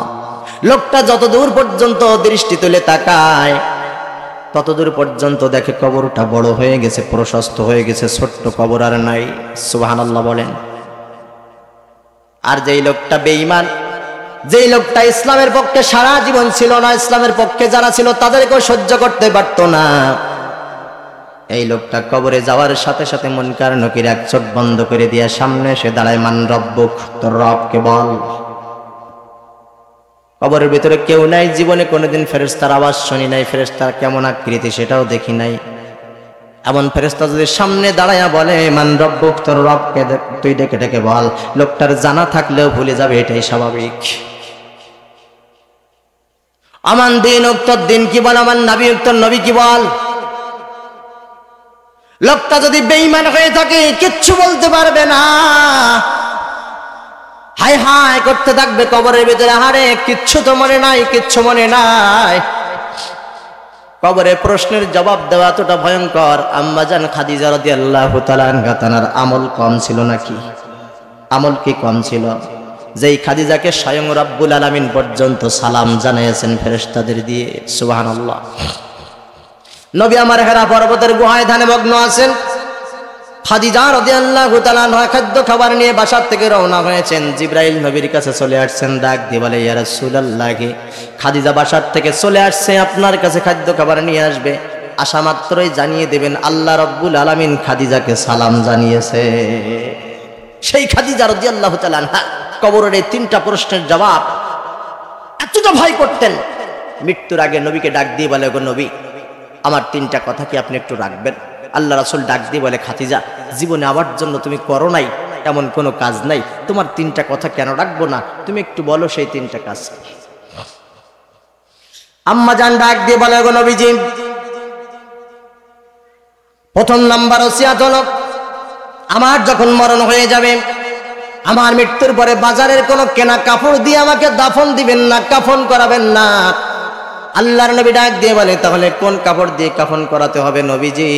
লোকটা যত দূর পর্যন্ত দৃষ্টি তুলে তাকায়, ততদূর পর্যন্ত দেখে কবরটা বড় হয়ে গেছে, প্রশস্ত হয়ে গেছে, ছোট্ট কবর আর নাই। সুবহানাল্লাহ বলেন। আর যেই লোকটা বেঈমান, যেই লোকটা ইসলামের পক্ষে সারা জীবন ছিল না, ইসলামের পক্ষে যারা ছিল তাদেরকেও সহ্য করতে পারতো না, এই লোকটা কবরে যাওয়ার সাথে সাথে মুনকার নকির এক চোখ বন্ধ করে দিয়ে সামনে এসে দাঁড়ায়, মান রব্বুক, তোর রবকে বল। কবরের ভিতরে কেউ নাই, জীবনে কোনোদিন ফেরেশতার আওয়াজ শুনি নাই, ফেরেশতার কেমন আকৃতি সেটাও দেখি নাই। এমন ফেরেশতা যদি সামনে দাঁড়ায়া বলে মান রব্বুক, তোর রবকে তুই ডেকে ডেকে বল, লোকটার জানা থাকলেও ভুলে যাবে, এটাই স্বাভাবিক। আমান দিন উক্তর দিন কি বল, আমার নবী উক্তর নবী কি বল। লোকটা যদি বেঈমান হয়ে থাকে কিচ্ছু বলতে পারবে না, হাই হাই করতে থাকবে কবরের ভিতরে, হারে কিচ্ছু তো মনে নাই, কিচ্ছু মনে নাই। কবরে প্রশ্নের জবাব দেওয়া এতটা ভয়ঙ্কর। আম্মাজান খাদিজা রাদিয়াল্লাহু তাআলা আনহা তার আমল কম ছিল নাকি? আমল কি কম ছিল? যেই খাদিজাকে স্বয়ং রব্বুল আলামিন পর্যন্ত সালাম জানিয়েছেন ফেরেশতাদের দিয়ে। সুবহানাল্লাহ। নবী আমার হেরা পর্বতের গুহায় ধ্যানে মগ্ন আছেন, খাদিজা রাদিয়াল্লাহু তাআলা আনহা খাদ্য খাবার নিয়ে বাসার থেকে রওনা হয়েছেন। জিবরাইল নবীর কাছে চলে আসছেন, ডাক দিয়ে বলে ইয়া রাসূলুল্লাহ, খাদিজা বাসার থেকে চলে আসছে, আপনার কাছে খাদ্য খাবার নিয়ে আসবে, আসা মাত্রই জানিয়ে দেবেন আল্লাহ রব্বুল আলামিন খাদিজাকে সালাম জানিয়েছে। সেই খাদিজা রাদিয়াল্লাহু তাআলা আনহা কবরের এই তিনটা প্রশ্নের জবাব এতটা ভয় করতেন, মৃত্যুর আগে নবীকে ডাক দিয়ে বলে, গো নবী, আমার তিনটা কথা কি আপনি একটু রাখবেন? আল্লাহ রাসূল ডাক দিয়ে বলে, খাদিজা, জীবনে আমার জন্য তুমি করো নাই এমন কোনো কাজ নাই, তোমার তিনটা কথা কেন রাখবো না, তুমি একটু বলো সেই তিনটা কাজ কি। আম্মা জান ডাক দিয়ে বলে, গো নবীজি, প্রথম নাম্বার ওসিয়াত হলো, আমার যখন মরণ হয়ে যাবে, আমার মৃত্যুর পরে বাজারের কোনো কেনা কাপড় দিয়ে আমাকে দাফন দিবেন না, কাফন করাবেন না। আল্লাহর নবী ডাক দিয়ে বলে, তাহলে কোন কাপড় দিয়ে কাফন করাতে হবে নবীজি?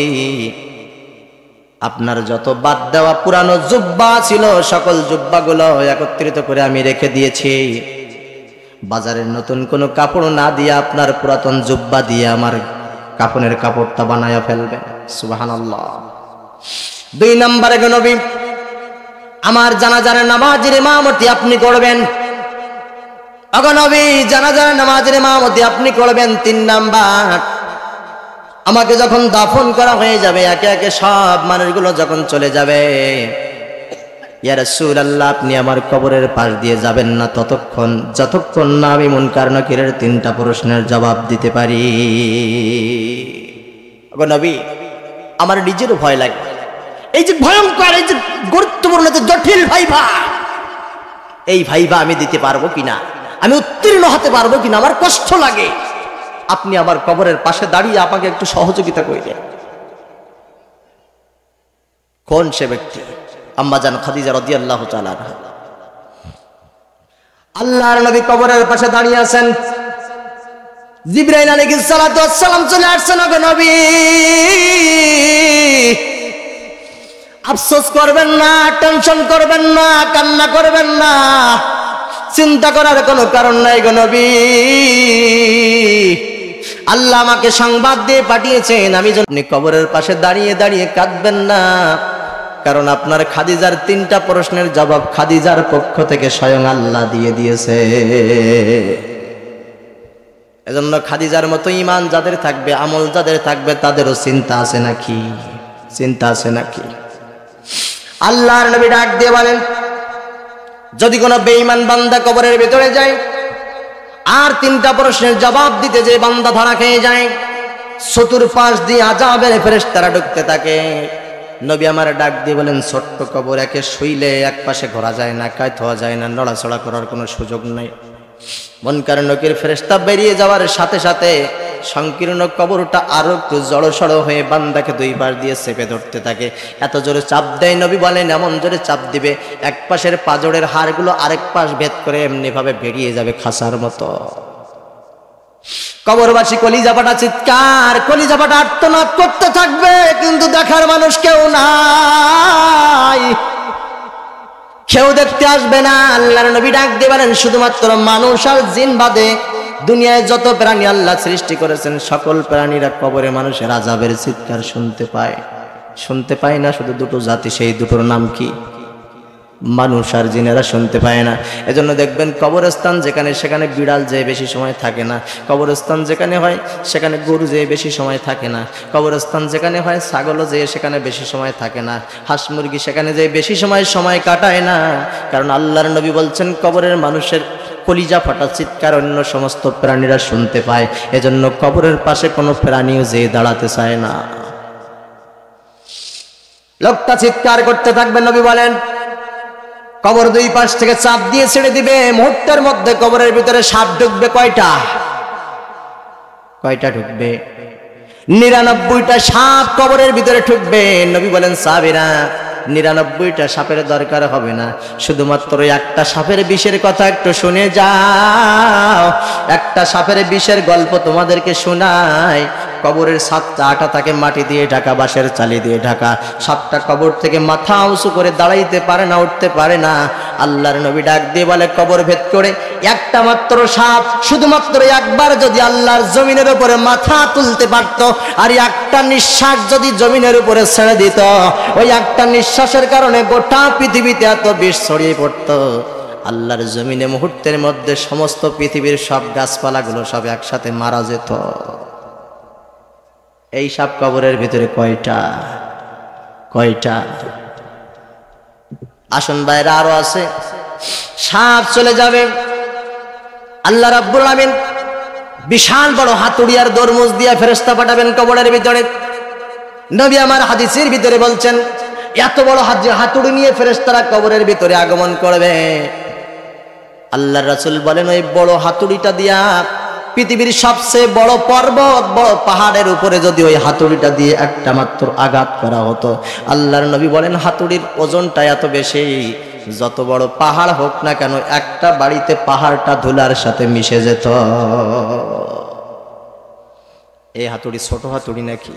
আপনার যত বাদ দেওয়া পুরানো জুব্বা ছিল সকল জুব্বাগুলো একত্রিত করে আমি রেখে দিয়েছি, বাজারের নতুন কোনো কাপড় না দিয়ে আপনার পুরাতন জুব্বা দিয়ে আমার কাফনের কাপড়টা বানায়া ফেলবেন। সুবহানাল্লাহ। দুই নম্বরে গো নবী, আমার জানাজার নামাজের ইমামতি আপনি করবেন। ওগো নবী, জানাজার নামাজের ইমামতি আপনি করবেন। তিন নাম্বার, আমাকে যখন দাফন করা হয়ে যাবে, একে একে সব মানুষগুলো যখন চলে যাবে, ইয়া রাসূলুল্লাহ, আপনি আমার কবরের পাশ দিয়ে যাবেন না ততক্ষণ যতক্ষণ না আমি মুনকার নাকিরের তিনটা প্রশ্নের জবাব দিতে পারি। ওগো নবী, আমার নিজেরও ভয় লাগে, এই যে ভয়ঙ্কর, এই যে গুরুত্বপূর্ণ, যে জটিল ভাইভা, এই ভাইভা আমি দিতে পারবো কিনা, আমি উত্তীর্ণ হতে পারবো কিনা, আমার কষ্ট লাগে। আপনি আমার কবরের পাশে দাঁড়িয়ে আমাকে একটু সহযোগিতা করিলেন। কোন সে ব্যক্তি? আম্মাজান খাদিজা রাদিয়াল্লাহু তাআলা আনহা। আল্লাহর নবী কবরের পাশে দাঁড়িয়ে আছেন, জিবরাইল আলাইহিস সালাতু ওয়াস সালাম চলে আসছেন। ওগো নবী, আফসোস করবেন না, টেনশন করবেন না, কান্না করবেন না, চিন্তা করার কোনো কারণ নাই গো নবী। আল্লাহ আমাকে সংবাদ দিয়ে পাঠিয়েছেন, আমি যেন কবরের পাশে দাঁড়িয়ে দাঁড়িয়ে কাঁদবেন না, কারণ আপনার খাদিজার তিনটা প্রশ্নের জবাব খাদিজার পক্ষ থেকে স্বয়ং আল্লাহ দিয়ে দিয়েছে। এজন্য খাদিজার মতো ঈমান যাদের থাকবে, আমল যাদের থাকবে, তাদেরও চিন্তা আছে নাকি? চিন্তা আছে নাকি? আল্লাহর নবী ডাক দিয়ে বলেন, যদি কোনো বেঈমান বান্দা কবরের ভিতরে যায় আর তিনটা প্রশ্নের জবাব দিতে যে বান্দা ধরা খেয়ে যায়, চতুর্পাশ দিয়ে আযাবের ফেরেশতারা ঢুকতে থাকে। নবী আমার ডাক দিয়ে বলেন, ছোট্ট কবর, একে শুইলে এক পাশে ঘোরা যায় না, কায়ত হওয়া যায় না, নড়াচড়া করার কোনো সুযোগ নাই। মুনকার নকির ফেরেশতা বেরিয়ে যাওয়ার সাথে সাথে সংকীর্ণ কবরটা আরো একটু জড়সড় হয়ে বান্দাকে দুই পাশ দিয়ে চেপে ধরতে থাকে। এত জোরে চাপ দেয়, নবী বলেন এমন জোরে চাপ দিবে এক পাশের পাজরের হাড়গুলো আরেক পাশ ভেদ করে এমনি ভাবে বেরিয়ে যাবে খাসার মতো। কবরবাসী কলিজাপাটা চিৎকার, কলিজাপাটা আর্তনাদ করতে থাকবে, কিন্তু দেখার মানুষ কেউ নাই, কেউ দেখতে আসবে না। আল্লাহর নবী ডাক দিয়ে বলেন, শুধুমাত্র মানুষ আর জিন বাদে দুনিয়ায় যত প্রাণী আল্লাহ সৃষ্টি করেছেন সকল প্রাণীরা কবরে মানুষের আযাবের চিৎকার শুনতে পায়। শুনতে পায় না শুধু দুটো জাতি, সেই দুটোর নাম কি? মানুষ আর জিনেরা শুনতে পায় না। এজন্য দেখবেন কবরস্থান যেখানে সেখানে বিড়াল যেয়ে বেশি সময় থাকে না, কবরস্থান যেখানে হয় সেখানে গরু যেয়ে বেশি সময় থাকে না, কবরস্থান যেখানে হয় ছাগলও যেয়ে সেখানে বেশি সময় থাকে না, হাঁস মুরগি সেখানে যেয়ে বেশি সময় কাটায় না। কারণ আল্লাহর নবী বলছেন কবরের মানুষের কলিজা ফাটা চিৎকার অন্য সমস্ত প্রাণীরা শুনতে পায়, এজন্য কবরের পাশে কোনো প্রাণীও যেয়ে দাঁড়াতে চায় না। লোকটা চিৎকার করতে থাকবে, নবী বলেন কবর দুই পাশ থেকে চাপ দিয়ে ছেড়ে দিবে, মুহূর্তের মধ্যে কবরের ভিতরে সাপ ঢুকবে। কয়টা ঢুকবে? 99টা সাপ কবরের ভিতরে ঢুকবে। নবী বলেন সাহাবীরা 99টা সাপের দরকার হবে না, শুধুমাত্র একটা সাপের বিষের কথা একটু শুনে যাও। একটা সাপের বিষের গল্প তোমাদেরকে শোনায়। কবরের 7টা আটা থাকে মাটি দিয়ে ঢাকা, বাঁশের চালি দিয়ে ঢাকা। সাপটা কবর থেকে মাথা উঁচু করে দাঁড়াইতে পারে না, উঠতে পারে না। আল্লাহর নবী ডাক দিয়ে বলে কবর ভেদ করে একটা মাত্র সাপ শুধুমাত্র একবার যদি আল্লাহর জমিনের উপরে মাথা তুলতে পারত, আর একটা নিঃশ্বাস যদি জমিনের উপরে ছেড়ে দিত, ওই একটা নিঃশ্বাসের কারণে গোটা পৃথিবীতে এত বিষ ছড়িয়ে পড়ত, আল্লাহর জমিনে মুহূর্তের মধ্যে সমস্ত পৃথিবীর সব গাছপালাগুলো সব একসাথে মারা যেত। এই সাপ কবরের ভিতরে কয়টা? আসন বাইরে আরো আছে। সাপ চলে যাবে, আল্লাহ রাব্বুল আলামিন বিশাল বড় হাতুড়ি আর দরমুজ দিয়ে ফেরেশতা পাঠাবেন কবরের ভিতরে। নবী আমার হাদিসের ভিতরে বলছেন এত বড় হাতুড়ি নিয়ে ফেরেশতারা কবরের ভিতরে আগমন করবে। আল্লাহর রাসূল বলেন ওই বড় হাতুড়িটা দিয়া পৃথিবীর সবচেয়ে বড় পর্বত, বড় পাহাড়ের উপরে যদি ওই হাতুড়িটা দিয়ে একটা মাত্র আঘাত করা হতো, আল্লাহর নবী বলেন হাতুড়ির ওজনটা এত বেশি, যত বড় পাহাড় হোক না কেন একটা বাড়িতে পাহাড়টা ধুলার সাথে মিশে যেত। এই হাতুড়ি ছোট হাতুড়ি নাকি?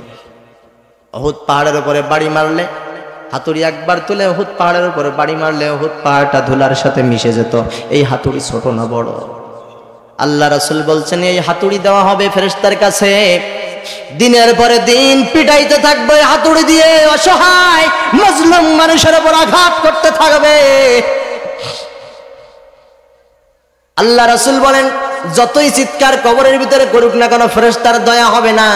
উহুদ পাহাড়ের উপরে বাড়ি মারলে হাতুড়ি একবার তুলে উহুদ পাহাড়ের উপরে বাড়ি মারলে উহুদ পাহাড়টা ধুলার সাথে মিশে যেত। এই হাতুড়ি ছোট না বড়? আল্লাহ রাসূল বলছেন এই হাতুড়ি দেওয়া হবে ফেরেশতার কাছে, দিনের পরে দিন পিটাইতে থাকবে হাতুড়ি দিয়ে, অসহায় মজলুম মানুষের উপর আঘাত করতে থাকবে। আল্লাহ রাসূল বলেন যতই চিৎকার কবরের ভিতরে করুক না কেন ফেরেশতার দয়া হবে না।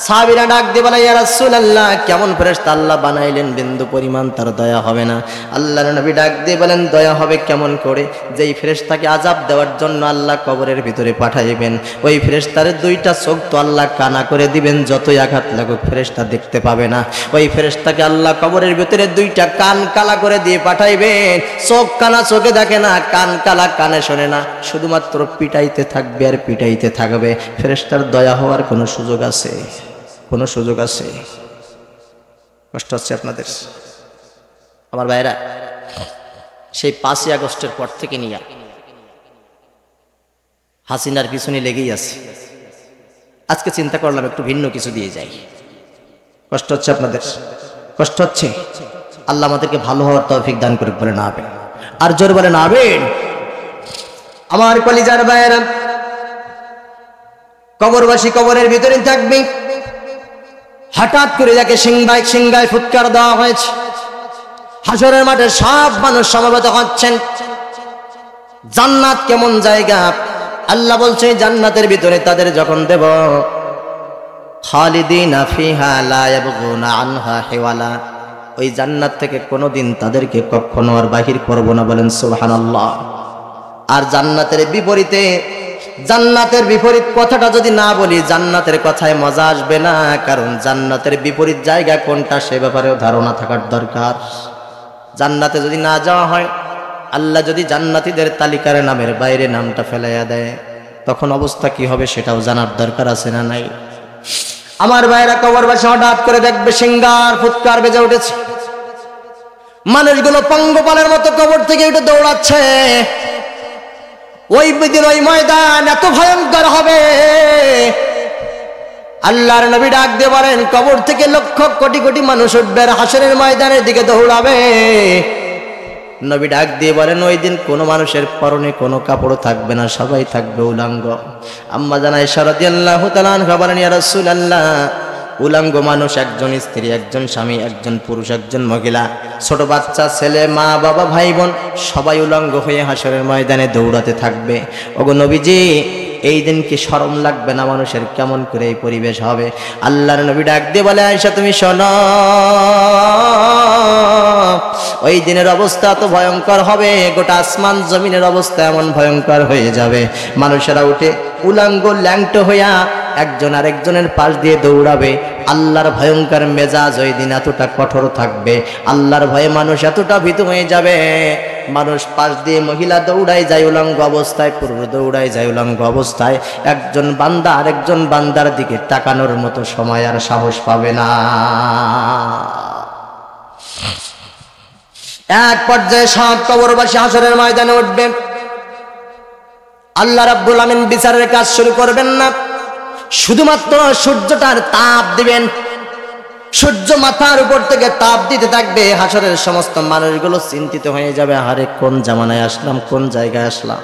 সাহাবীরা ডাক দিয়ে বলে ইয়া রাসূলুল্লাহ কেমন ফেরেশতা আল্লাহ বানাইলেন বিন্দু পরিমাণ তার দয়া হবে না? আল্লাহর নবী ডাক দিয়ে বলেন দয়া হবে কেমন করে? যেই ফেরেশতাকে আযাব দেওয়ার জন্য আল্লাহ কবরের ভিতরে পাঠাইবেন, ওই ফেরেশতার দুইটা চোখ তো আল্লাহ কানা করে দিবেন, যতই আঘাত লাগুক ফেরেশতা দেখতে পাবে না। ওই ফেরেশতাকে আল্লাহ কবরের ভিতরে দুইটা কান কালা করে দিয়ে পাঠাইবেন, চোখ কানা চোখে দেখে না, কান কালা কানে শোনে না, শুধুমাত্র পিটাইতে থাকবে আর পিটাইতে থাকবে। ফেরেশতার দয়া হওয়ার কোনো সুযোগ আছে? কোনো সুযোগ আছে? কষ্ট হচ্ছে আপনাদের আমার ভাইরা? সেই 5ই আগস্টের পর থেকে নিয়ে হাসিনার পিছনে লেগেই আছে। আজকে চিন্তা করলাম একটু ভিন্ন কিছু দিয়ে যাই। কষ্ট হচ্ছে আপনাদের? কষ্ট হচ্ছে? আল্লাহ আমাদেরকে ভালো হওয়ার তৌফিক দান করুক, বলেন আমিন। আর জোরে বলেন আমিন। আমার কলিজার ভাইরা, কবরবাসী কবরের ভিতরে থাকবে। হঠাৎ করে যাকে সিংহায় ফুৎকার দেওয়া হয়েছে, হাসরের মাঠে সব মানুষ সমবেত হচ্ছেন। জান্নাত কেমন জায়গা? আল্লাহ বলছে জান্নাতের ভিতরে তাদের যখন দেব খালিদিনা ফিহা লা ইয়াবগুনা আনহা হিওয়ালা, ওই জান্নাত থেকে কোনোদিন তাদেরকে কখনো আর বাহির করব না, বলেন সুবহানাল্লাহ। আর জান্নাতের বিপরীত কথাটা যদি না বলি জান্নাতের কথায় মজা আসবে না, কারণ জান্নাতের বিপরীত জায়গা কোনটা সে ব্যাপারেও ধারণা থাকার দরকার। জান্নাতে যদি না যাওয়া হয়, আল্লাহ যদি জান্নাতীদের তালিকার নামের বাইরে নামটা ফেলাইয়া দেয়, তখন অবস্থা কি হবে সেটাও জানার দরকার আছে না নাই? আমার ভাইরা, কবরবাসী হঠাৎ করে দেখবে সিংহার ফুৎকার বেজে উঠেছে, মানুষগুলো পঙ্গপালের মতো কবর থেকে উঠে দৌড়াচ্ছে। ওই দিন ওই ময়দান এত ভয়ঙ্কর হবে, আল্লাহর নবী ডাক দিয়ে বলেন কবর থেকে লক্ষ কোটি কোটি মানুষ উঠবে, হাসরের ময়দানের দিকে দৌড়াবে। নবী ডাক দিয়ে বলেন ওই দিন কোনো মানুষের পরনে কোনো কাপড় থাকবে না, সবাই থাকবে উলঙ্গ। আম্মা জান আয়েশা রাদিয়াল্লাহু তাআলা আনহা বলেন ইয়া রাসূলুল্লাহ, উলঙ্গ মানুষ, একজন স্ত্রী, একজন স্বামী, একজন পুরুষ, একজন মহিলা, ছোট বাচ্চা, ছেলে, মা, বাবা, ভাই, বোন সবাই উলঙ্গ হয়ে হাসরের ময়দানে দৌড়াতে থাকবে। ওগো নবীজি, এই দিন কি শরম লাগবে না মানুষের? কেমন করে এই পরিবেশ হবে? আল্লাহর নবী ডাক দিয়ে বলে, আয়েশা তুমি শোনো, ওই দিনের অবস্থা তো ভয়ঙ্কর হবে, গোটা আসমান জমিনের অবস্থা এমন ভয়ঙ্কর হয়ে যাবে, মানুষেরা উঠে উলঙ্গ ল্যাংটো হইয়া একজন আরেকজনের পাশ দিয়ে দৌড়াবে। আল্লাহর ভয়ঙ্কর মেজাজ ওই দিন এতটা কঠোর থাকবে, আল্লাহর ভয়ে মানুষ এতটা ভীত হয়ে যাবে। মানুষ পাশ দিয়ে মহিলা দৌড়ায় যায় উলঙ্গ অবস্থায়, পুরুষ দৌড়ায় যায় উলঙ্গ অবস্থায়, একজন বান্দা আরেকজন বান্দার দিকে তাকানোর মতো সময় আর সাহস পাবে না। এক পর্যায়ে সব কবরবাসী হাসরের ময়দানে উঠবে। আল্লাহ রাব্বুল আমিন বিচারের কাজ শুরু করবেন না, শুধুমাত্র সূর্যটার তাপ দিবেন। সূর্য মাথার উপর থেকে তাপ দিতে থাকবে। হাসরের সমস্ত মানুষগুলো চিন্তিত হয়ে যাবে, আরে কোন জামানায় আসলাম, কোন জায়গায় আসলাম।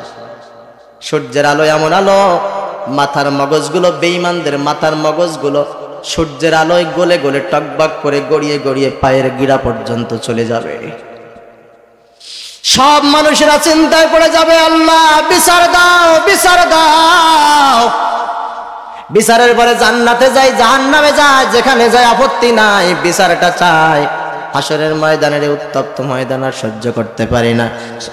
সূর্যের আলো এমন আলো, মাথার মগজগুলো, বেঈমানদের মাথার মগজগুলো সূর্যের আলোয় গলে গলে টকবক করে গড়িয়ে গড়িয়ে পায়ের গিরা পর্যন্ত চলে যাবে। সব মানুষেরা চিন্তায় পড়ে যাবে, আল্লাহ বিচার দাও, বিচার দাও। বিচারের পরে জান্নাতে যাই, জাহান্নামে যায়, যেখানে যায় আপত্তি নাই, বিচারটা চাই। হাসরের ময়দানের উত্তপ্ত ময়দান আর সহ্য করতে পারি না।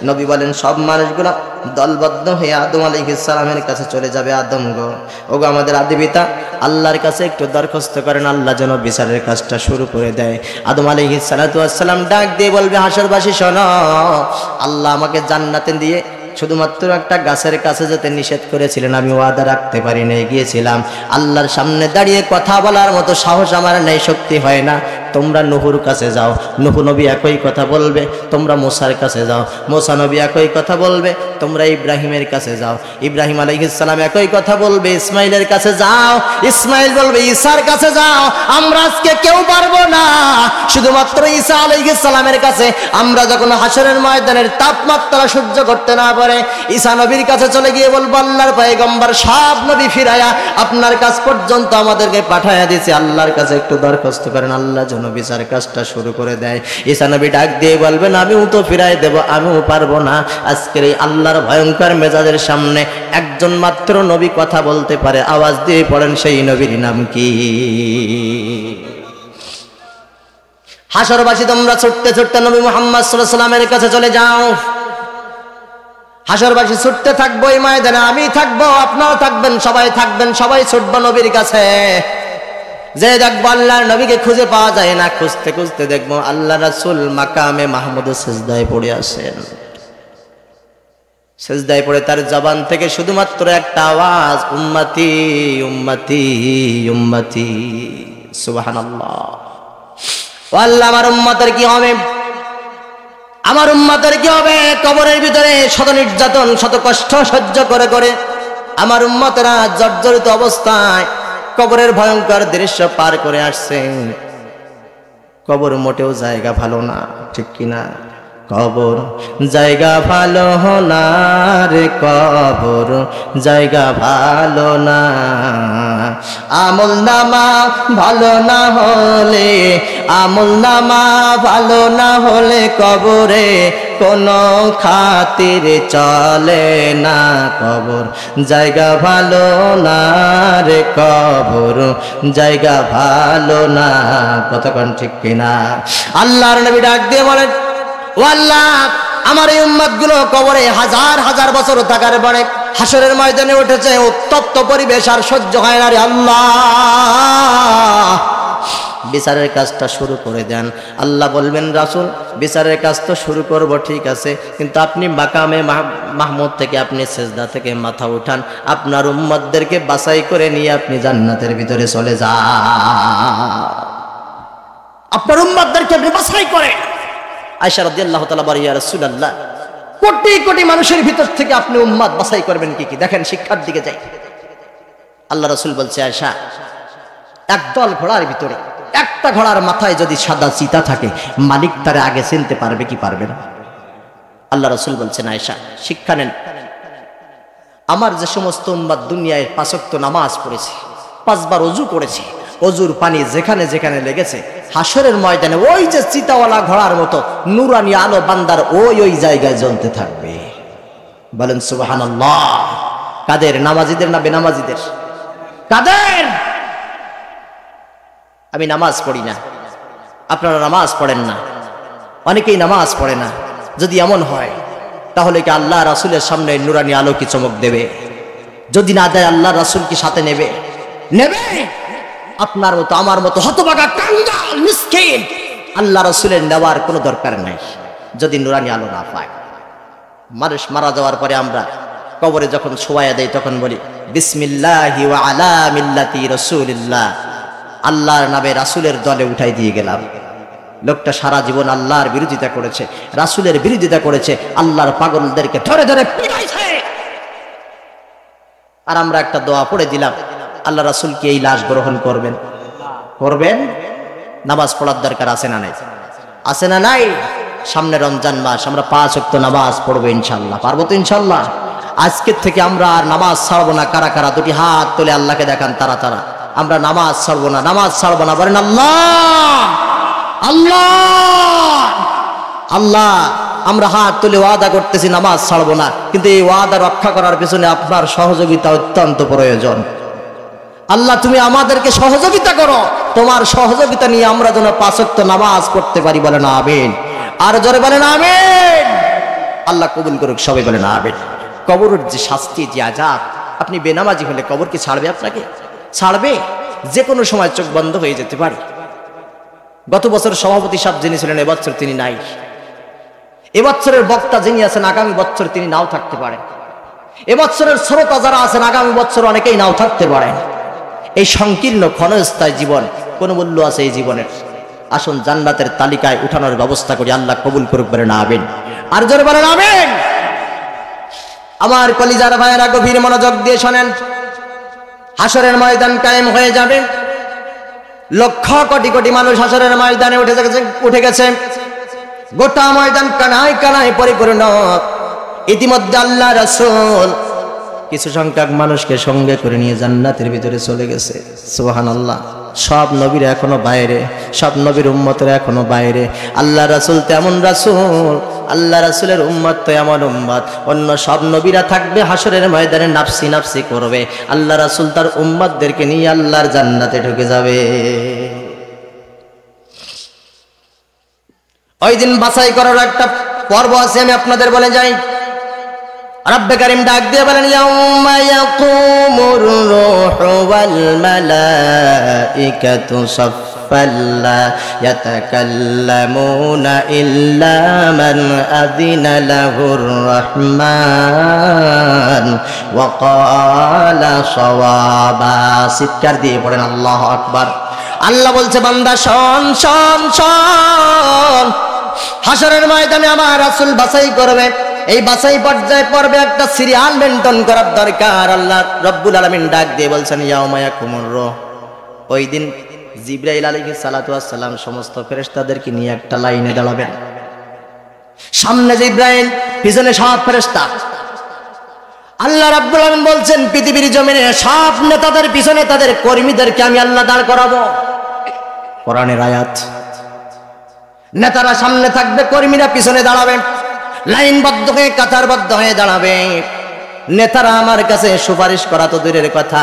নবী বলেন, সব মানুষগুলো দলবদ্ধ হয়ে আদম আলাইহিস সালামের কাছে চলে যাবে। আদম গো, ওগো আমাদের আদি পিতা, আল্লাহর কাছে একটু দরখাস্ত করেন, আল্লাহ যেন বিচারের কাজটা শুরু করে দেয়। আদম আলাইহিস সালাতু ওয়াস সালাম ডাক দিয়ে বলবে, হাসরবাসী শোনো, আল্লাহ আমাকে জান্নাতে দিয়ে শুধুমাত্র একটা গাছের কাছে যেতে নিষেধ করেছিলেন, আমি ওয়াদা রাখতে পারি না, গিয়েছিলাম। আল্লাহর সামনে দাঁড়িয়ে কথা বলার মতো সাহস আমার নেই, শক্তি হয় না। তোমরা নূহুর কাছে যাও, নূহ নবী একই কথা বলবে। তোমরা মুসার কাছে যাও, মুসা নবী একই কথা বলবে। তোমরা ইব্রাহিমের কাছে যাও, ইব্রাহিম আলাইহিস সালাম একই কথা বলবে। ইসমাইলের কাছে যাও, ইসমাইল বলবে। ঈসার কাছে যাও, আমরা আজকে কেউ পারবো না, শুধুমাত্র ঈসা আলাইহিস সালামের কাছে। আমরা যখন হাসরের ময়দানের তাপমাত্রা সহ্য করতে না পারে, ঈসা নবীর কাছে চলে গিয়ে বলবো, আল্লাহর পয়গম্বর সব নবী ফিরায়া আপনার কাছ পর্যন্ত আমাদেরকে পাঠাইয়া দিয়েছে, আল্লাহর কাছে একটু দরখাস্ত করেন, আল্লাহ যেন বিচার কাজটা শুরু করে দেয়। ঈসা নবী ডাক দিয়ে বলবেন, আমিও তো ফিরাই দেব, আমিও পারবো না। আজকের এই আল্লাহর ভয়ঙ্কর মেজাজের সামনে একজন মাত্র নবী কথা বলতে পারে, আওয়াজ দিয়ে পড়েন, সেই নবীর নাম কি? হাসরবাসী তোমরা ছুটতে ছুটতে নবী মুহাম্মদ সাল্লাল্লাহু আলাইহি ওয়াসাল্লামের কাছে চলে যাও। হাসরবাসী ছুটতে থাকবো এই ময়দানে, আমি থাকবো, আপনারা থাকবেন, সবাই থাকবেন, সবাই ছুটবো নবীর কাছে। যে দেখবো আল্লাহর নবীকে খুঁজে পাওয়া যায় না, খুঁজতে খুঁজতে দেখবো আল্লাহ রাসূল মাকামে মাহমুদে সিজদায় পড়ে আছেন। সিজদায় পড়ে তার জবান থেকে শুধুমাত্র একটা আওয়াজ, উম্মতি উম্মতি উম্মতি। সুবহানাল্লাহ। ও আল্লাহ, আমার উম্মতের কি হবে? আমার উম্মতের কি হবে? কবরের ভিতরে শত নির্যাতন, শত কষ্ট সহ্য করে করে আমার উম্মতেরা জর্জরিত অবস্থায় কবরের ভয়ঙ্কর দৃশ্য পার করে আসছে। কবর মোটেও জায়গা ভালো না, ঠিক কিনা? কবর জায়গা ভালো না রে, কবর জায়গা ভালো না। আমল নামা ভালো না হলে, আমল নামা ভালো না হলে কবরে কোনো খাতির চলে না। কবর জায়গা ভালো না রে, কবর জায়গা ভালো না। কতক্ষণ ঠিক কিনা? আল্লাহর নবী ডাক দিয়ে বলেন, ও আল্লাহ, আমার এই উম্মতগুলো কবরে হাজার হাজার বছর থাকার পরে হাসরের ময়দানে উঠেছে, উত্তপ্ত পরিবেশ আর সহ্য হয় না রে আল্লাহ, বিচারের কাজটা শুরু করে দেন। আল্লাহ বলবেন, রাসূল বিচারের কাজ তো শুরু করব, ঠিক আছে, কিন্তু আপনি মাকামে মাহমুদ থেকে, আপনি সিজদা থেকে মাথা উঠান, আপনার উম্মতদেরকে বাছাই করে নিয়ে আপনি জান্নাতের ভিতরে চলে যান। আপনার উম্মতদেরকে আপনি বাছাই করে। আয়েশা রাদিয়াল্লাহু তাআলা বলেন, ইয়া রাসূলুল্লাহ, কোটি কোটি মানুষের ভিতর থেকে আপনি উম্মত বাছাই করবেন কি কি? দেখেন, শিক্ষার দিকে যাই। আল্লাহ রাসূল বলছে, আয়েশা, একদল ঘোড়ার ভিতরে একটা ঘোড়ার মাথায় যদি সাদা চিতা থাকে, মালিক তারে আগে চিনতে পারবে কি পারবে না? আল্লাহ রাসূল বলছেন, আয়েশা শিক্ষা নেন, আমার যে সমস্ত উম্মত দুনিয়ায় 5 ওয়াক্ত নামাজ পড়েছে, 5 বার ওযু করেছে, অজুর পানি যেখানে যেখানে লেগেছে হাসরের ময়দানে ওই যে চিতাওয়ালা ঘোড়ার মতো নূরানি আলো বান্দার ওই ওই জায়গায় জ্বলতে থাকবে। বলেন সুবহানাল্লাহ। কাদের? নামাজিদের না বেনামাজিদের? কাদের? আমি নামাজ পড়ি না, আপনারা নামাজ পড়েন না, অনেকেই নামাজ পড়ে না। যদি এমন হয় তাহলে কি আল্লাহ রাসূলের সামনে নূরানি আলো কি চমক দেবে? যদি না দেয় আল্লাহ রাসূল কি সাথে নেবে? নেবে? আপনার মতো আমার মতো হতভাগা কাঙ্গাল মিসকিন আল্লাহ রাসূলের নেওয়ার কোনো দরকার নাই যদি নূরানি আলো না পায়। মানুষ মারা যাওয়ার পরে আমরা কবরে যখন শোয়া দেই তখন বলি বিসমিল্লাহি ওয়া আলা মিল্লাতি রাসূলিল্লাহ, আল্লাহর নামে রাসূলের দলে উঠাই দিয়ে গেলাম। লোকটা সারা জীবন আল্লাহর বিরোধিতা করেছে, রাসূলের বিরোধিতা করেছে, আল্লাহর পাগলদেরকে ধরে ধরে পিটাইছে। আর আমরা একটা দোয়া পড়ে দিলাম, আল্লাহ রাসূল কি এই লাশ গ্রহণ করবেন? করবেন? নামাজ পড়ার দরকার আছে না নাই? আছে না নাই? সামনে রমজান মাস, আমরা 5 ওয়াক্ত নামাজ পড়বো ইনশাআল্লাহ। পারবো তো ইনশাআল্লাহ? আজকের থেকে আমরা আর নামাজ ছাড়বো না। কারা কারা দুটি হাত তুলে আল্লাহকে দেখান তারা তারা। আমরা নামাজ ছাড়বো না, নামাজ ছাড়বো না। বলেন আল্লাহ আল্লাহ আল্লাহ। আমরা হাত তুলে ওয়াদা করতেছি নামাজ ছাড়বো না, কিন্তু এই ওয়াদা রক্ষা করার পিছনে আপনার সহযোগিতা অত্যন্ত প্রয়োজন। আল্লাহ তুমি আমাদেরকে সহযোগিতা করো, তোমার সহযোগিতা নিয়ে আমরা যেন 5 ওয়াক্ত নামাজ পড়তে পারি। বলেন আমিন। আর জোরে বলেন আমিন। আল্লাহ কবুল করুক, সবাই বলেন আমিন। কবরের যে শাস্তি, যে আযাব, আপনি বেনামাজি হলে কবর কি ছাড়বে আপনাকে? ছাড়বে? যে কোনো সময় চোখ বন্ধ হয়ে যেতে পারে। গত বছর সভাপতি সাহেব যিনি ছিলেন এবছর তিনি নাই। এবছরের বক্তা যিনি আছেন আগামী বছর তিনি নাও থাকতে পারেন। এবছরের শ্রোতা যারা আছেন আগামী বছর অনেকেই নাও থাকতে পারেন। এই সংকীর্ণ ক্ষণস্থায়ী জীবন, কোন মূল্য আছে এই জীবনের? আসুন জান্নাতের তালিকায় উঠানোর ব্যবস্থা করি। আল্লাহ কবুল করুক, বলেন আমিন। আর জোরে বলেন আমিন। আমার কলিজার ভাইয়েরা গভীর মনোযোগ দিয়ে শোনেন। হাসরের ময়দান কায়েম হয়ে যাবে, লক্ষ কোটি কোটি মানুষ হাসরের ময়দানে উঠে গেছে। গোটা ময়দান কানায় কানায় পরিপূর্ণ। ইতিমধ্যে আল্লাহ রাসূল কিছু সংখ্যক মানুষকে সঙ্গে করে নিয়ে জান্নাতের ভিতরে চলে গেছে। সুবহানাল্লাহ। সব নবীরা এখনো বাইরে, সব নবীর উম্মতেরা এখনো বাইরে। আল্লাহ রাসূল তেমন রাসূল, আল্লাহ রাসূলের উম্মত তো এমন উম্মত, অন্য সব নবীরা থাকবে হাসরের ময়দানে নাফসি নাফসি করবে। আল্লাহ রাসূল তার উম্মতদেরকে নিয়ে আল্লাহর জান্নাতে ঢুকে যাবে। ওই দিন বাছাই করার একটা পর্ব আছে, আমি আপনাদের বলে যাই। রব্বে কারীম ডাক দিয়ে বলেন ইয়াউমা ইয়াকুমুর রূহু ওয়াল মালাইকাতু সাফফান লা ইয়াতাকাল্লামুনা ইল্লা মান আযিনা লাহুর রাহমান ওয়া ক্বালা সাওয়াবা। চিৎকার দিয়ে পড়েন আল্লাহু আকবার। আল্লাহ বলছে বান্দা শোন শোন শোন, হাসরের ময়দানে আমার রাসূল বাছাই করবে। এই বাছাই পর্যায়ে পর্বে একটা সিরিয়াল মেনটেন করার দরকার। আল্লাহ রব্বুল আলামিন ডাক দিয়ে বলছেন ইয়াউমা ইয়াকুমুর রূহ। ওই দিন জিবরাইল আলাইহিস সালাতু ওয়াস সালাম সমস্ত ফেরেশতাদেরকে নিয়ে একটা লাইনে দাঁড়াবেন। সামনে জিবরাইল, পিছনে সব ফেরেশতা। আল্লাহ রাব্বুল আলামিন বলছেন পৃথিবীর জমিনে সব নেতাদের পিছনে তাদের কর্মীদেরকে আমি আল্লাহ দাঁড় করাবো। কোরআনের আয়াত। নেতারা সামনে থাকবে, কর্মীরা পিছনে দাঁড়াবে, লাইনবদ্ধ হয়ে কাতারবদ্ধ হয়ে দাঁড়াবে। নেতারা আমার কাছে সুপারিশ করা তো দূরের কথা,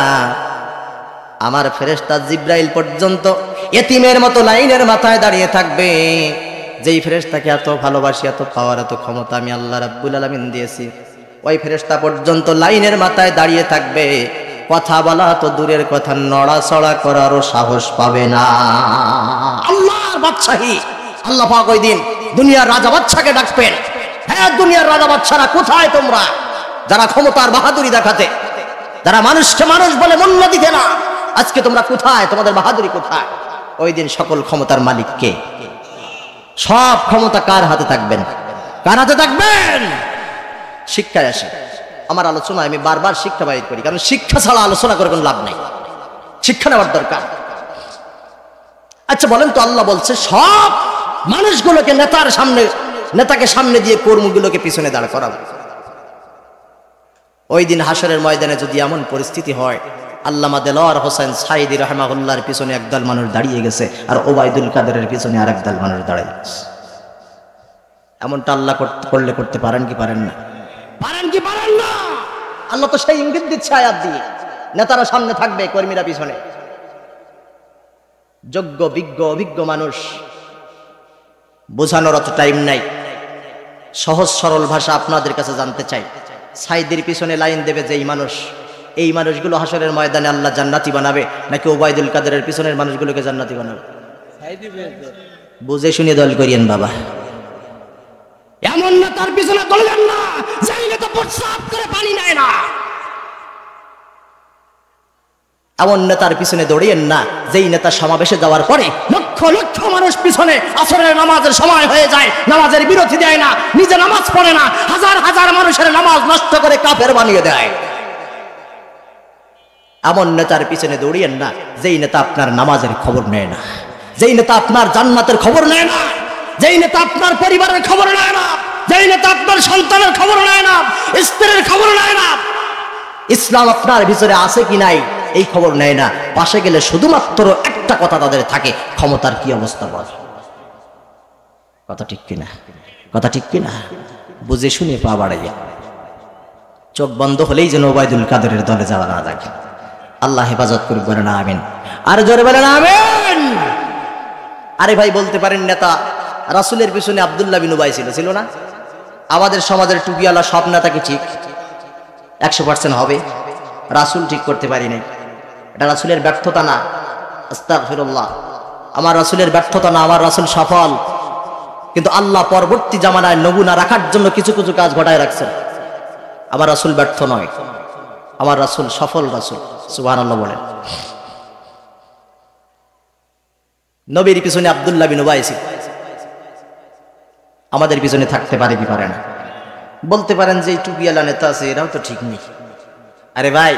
আমার ফেরেশতা জিবরাইল পর্যন্ত এতিমের মতো লাইনের মাথায় দাঁড়িয়ে থাকবে। যেই ফেরেশতাকে এত ভালোবাসি, এত পাওয়ার, এত ক্ষমতা আমি আল্লাহ রাব্বুল আলামিন দিয়েছি, ওই ফেরেশতা পর্যন্ত লাইনের মাথায় দাঁড়িয়ে থাকবে। কথা বলা তো দূরের কথা, নড়াচড়া করারও সাহস পাবে না। আল্লাহর বাদশাহী আল্লাহ পাক ওই দিন দুনিয়ার রাজা বাদশাকে ডাকবেন। হ্যাঁ, দুনিয়ার রাজা বাদশারা কোথায় তোমরা, যারা ক্ষমতার বাহাদুরি দেখাতে, যারা মানুষকে মানুষ বলে মূল্য দিতে না, আজকে তোমরা কোথায়? তোমাদের বাহাদুরি কোথায়? ওই দিন সকল ক্ষমতার মালিক কে? সব ক্ষমতা কার হাতে থাকবেন? কার হাতে থাকবেন? শিক্ষায় আসে আমার আলোচনা। আমি বারবার শিক্ষা বাইর করি, কারণ শিক্ষা ছাড়া আলোচনা করে কোনো লাভ নাই। শিক্ষা নেওয়ার দরকার। আচ্ছা বলেন তো, আল্লাহ বলছে সব মানুষগুলোকে নেতার সামনে, নেতাকে সামনে দিয়ে কর্মীগুলোকে পিছনে দাঁড় করাবো। ওই দিন হাসরের ময়দানে যদি এমন পরিস্থিতি হয়, আল্লামা দেলোয়ার হোসেন সাইদি রাহমাহুল্লাহর পিছনে একদল মানুষ দাঁড়িয়ে গেছে, আর ওবায়দুল কাদেরের পিছনে আর একদল মানুষ দাঁড়িয়ে গেছে। এমনটা আল্লাহ করলে করতে পারেন কি পারেন না? পারেন কি পারেন না? আল্লাহ তো সেই ইঙ্গিত দিচ্ছে আয়াত দিয়ে, নেতারা সামনে থাকবে, কর্মীরা পিছনে। যোগ্য বিজ্ঞ অভিজ্ঞ মানুষ, বোঝানোর অত টাইম নাই, সহজ সরল ভাষা আপনাদের কাছে জানতে চাই। সাইদির পিছনে লাইন দেবে যেই মানুষ, এই মানুষগুলো হাসরের ময়দানে আল্লাহ জান্নাতি বানাবে নাকি ওবায়দুল কাদেরের পিছনের মানুষগুলোকে জান্নাতি বানাবে? বুঝে শুনে দল করিয়েন বাবা। এমন না তার পিছনে দৌড়েন না যেই নেতা প্রস্রাব করে পানি নেয় না, এমন নেতার পিছনে দৌড়িয়েন না যেই নেতা সমাবেশে যাওয়ার পরে লক্ষ লক্ষ মানুষ পিছনে আসরের নামাজের সময় হয়ে যায়, নামাজের বিরতি দেয় না, নিজে নামাজ পড়ে না, হাজার হাজার মানুষের নামাজ নষ্ট করে কাফের বানিয়ে দেয়। এমন নেতার পিছনে দৌড়িয়েন না যেই নেতা আপনার নামাজের খবর নেয় না, যেই নেতা আপনার জান্নাতের খবর নেয় না, যেই নেতা আপনার পরিবারের খবর নেয় না, যেই নেতা আপনার সন্তানের খবর নেয় না, স্ত্রীর খবর নেয় না, ইসলাম আপনার ভিতরে আছে কি নাই এই খবর নেয় না। পাশে গেলে শুধুমাত্র একটা কথা তাদের থাকে, ক্ষমতার কি অবস্থা বল। কথা ঠিক কিনা? কথা ঠিক কিনা? বুঝে শুনে পা বাড়াইয়া, চোখ বন্ধ হলেই যেন ওবায়দুল কাদেরের দলে যাওয়া না থাকে। আল্লাহ হেফাজত করুক, বলেন আমিন। আর জোরে বলেন আমিন। আরে ভাই বলতে পারেন নেতা রাসূলের পিছনে আব্দুল্লাহ বিন উবাই ছিল না? আমাদের সমাজের টুপিওয়ালা সব নেতা কি ঠিক 100% হবে? রাসূল ঠিক করতে পারি নাই, এটা রাসূলের ব্যর্থতা না। আস্তাগফিরুল্লাহ, আমার রাসূলের ব্যর্থতা না, আমার রাসূল সফল। কিন্তু আল্লাহ পরবর্তী জামানায় নমুনা রাখার জন্য কিছু কিছু কাজ ঘটায় রাখছেন। আমার রাসূল ব্যর্থ নয়, আমার রাসূল সফল রাসূল। সুবহানাল্লাহ বলেন। নবীর পিছনে আব্দুল্লাহ বিন উবাই ছিল, আমাদের পিছনে থাকতে পারে কি পারে না? বলতে পারেন যে টুপিওয়ালা নেতা আছে এরাও তো ঠিক নেই। আরে ভাই,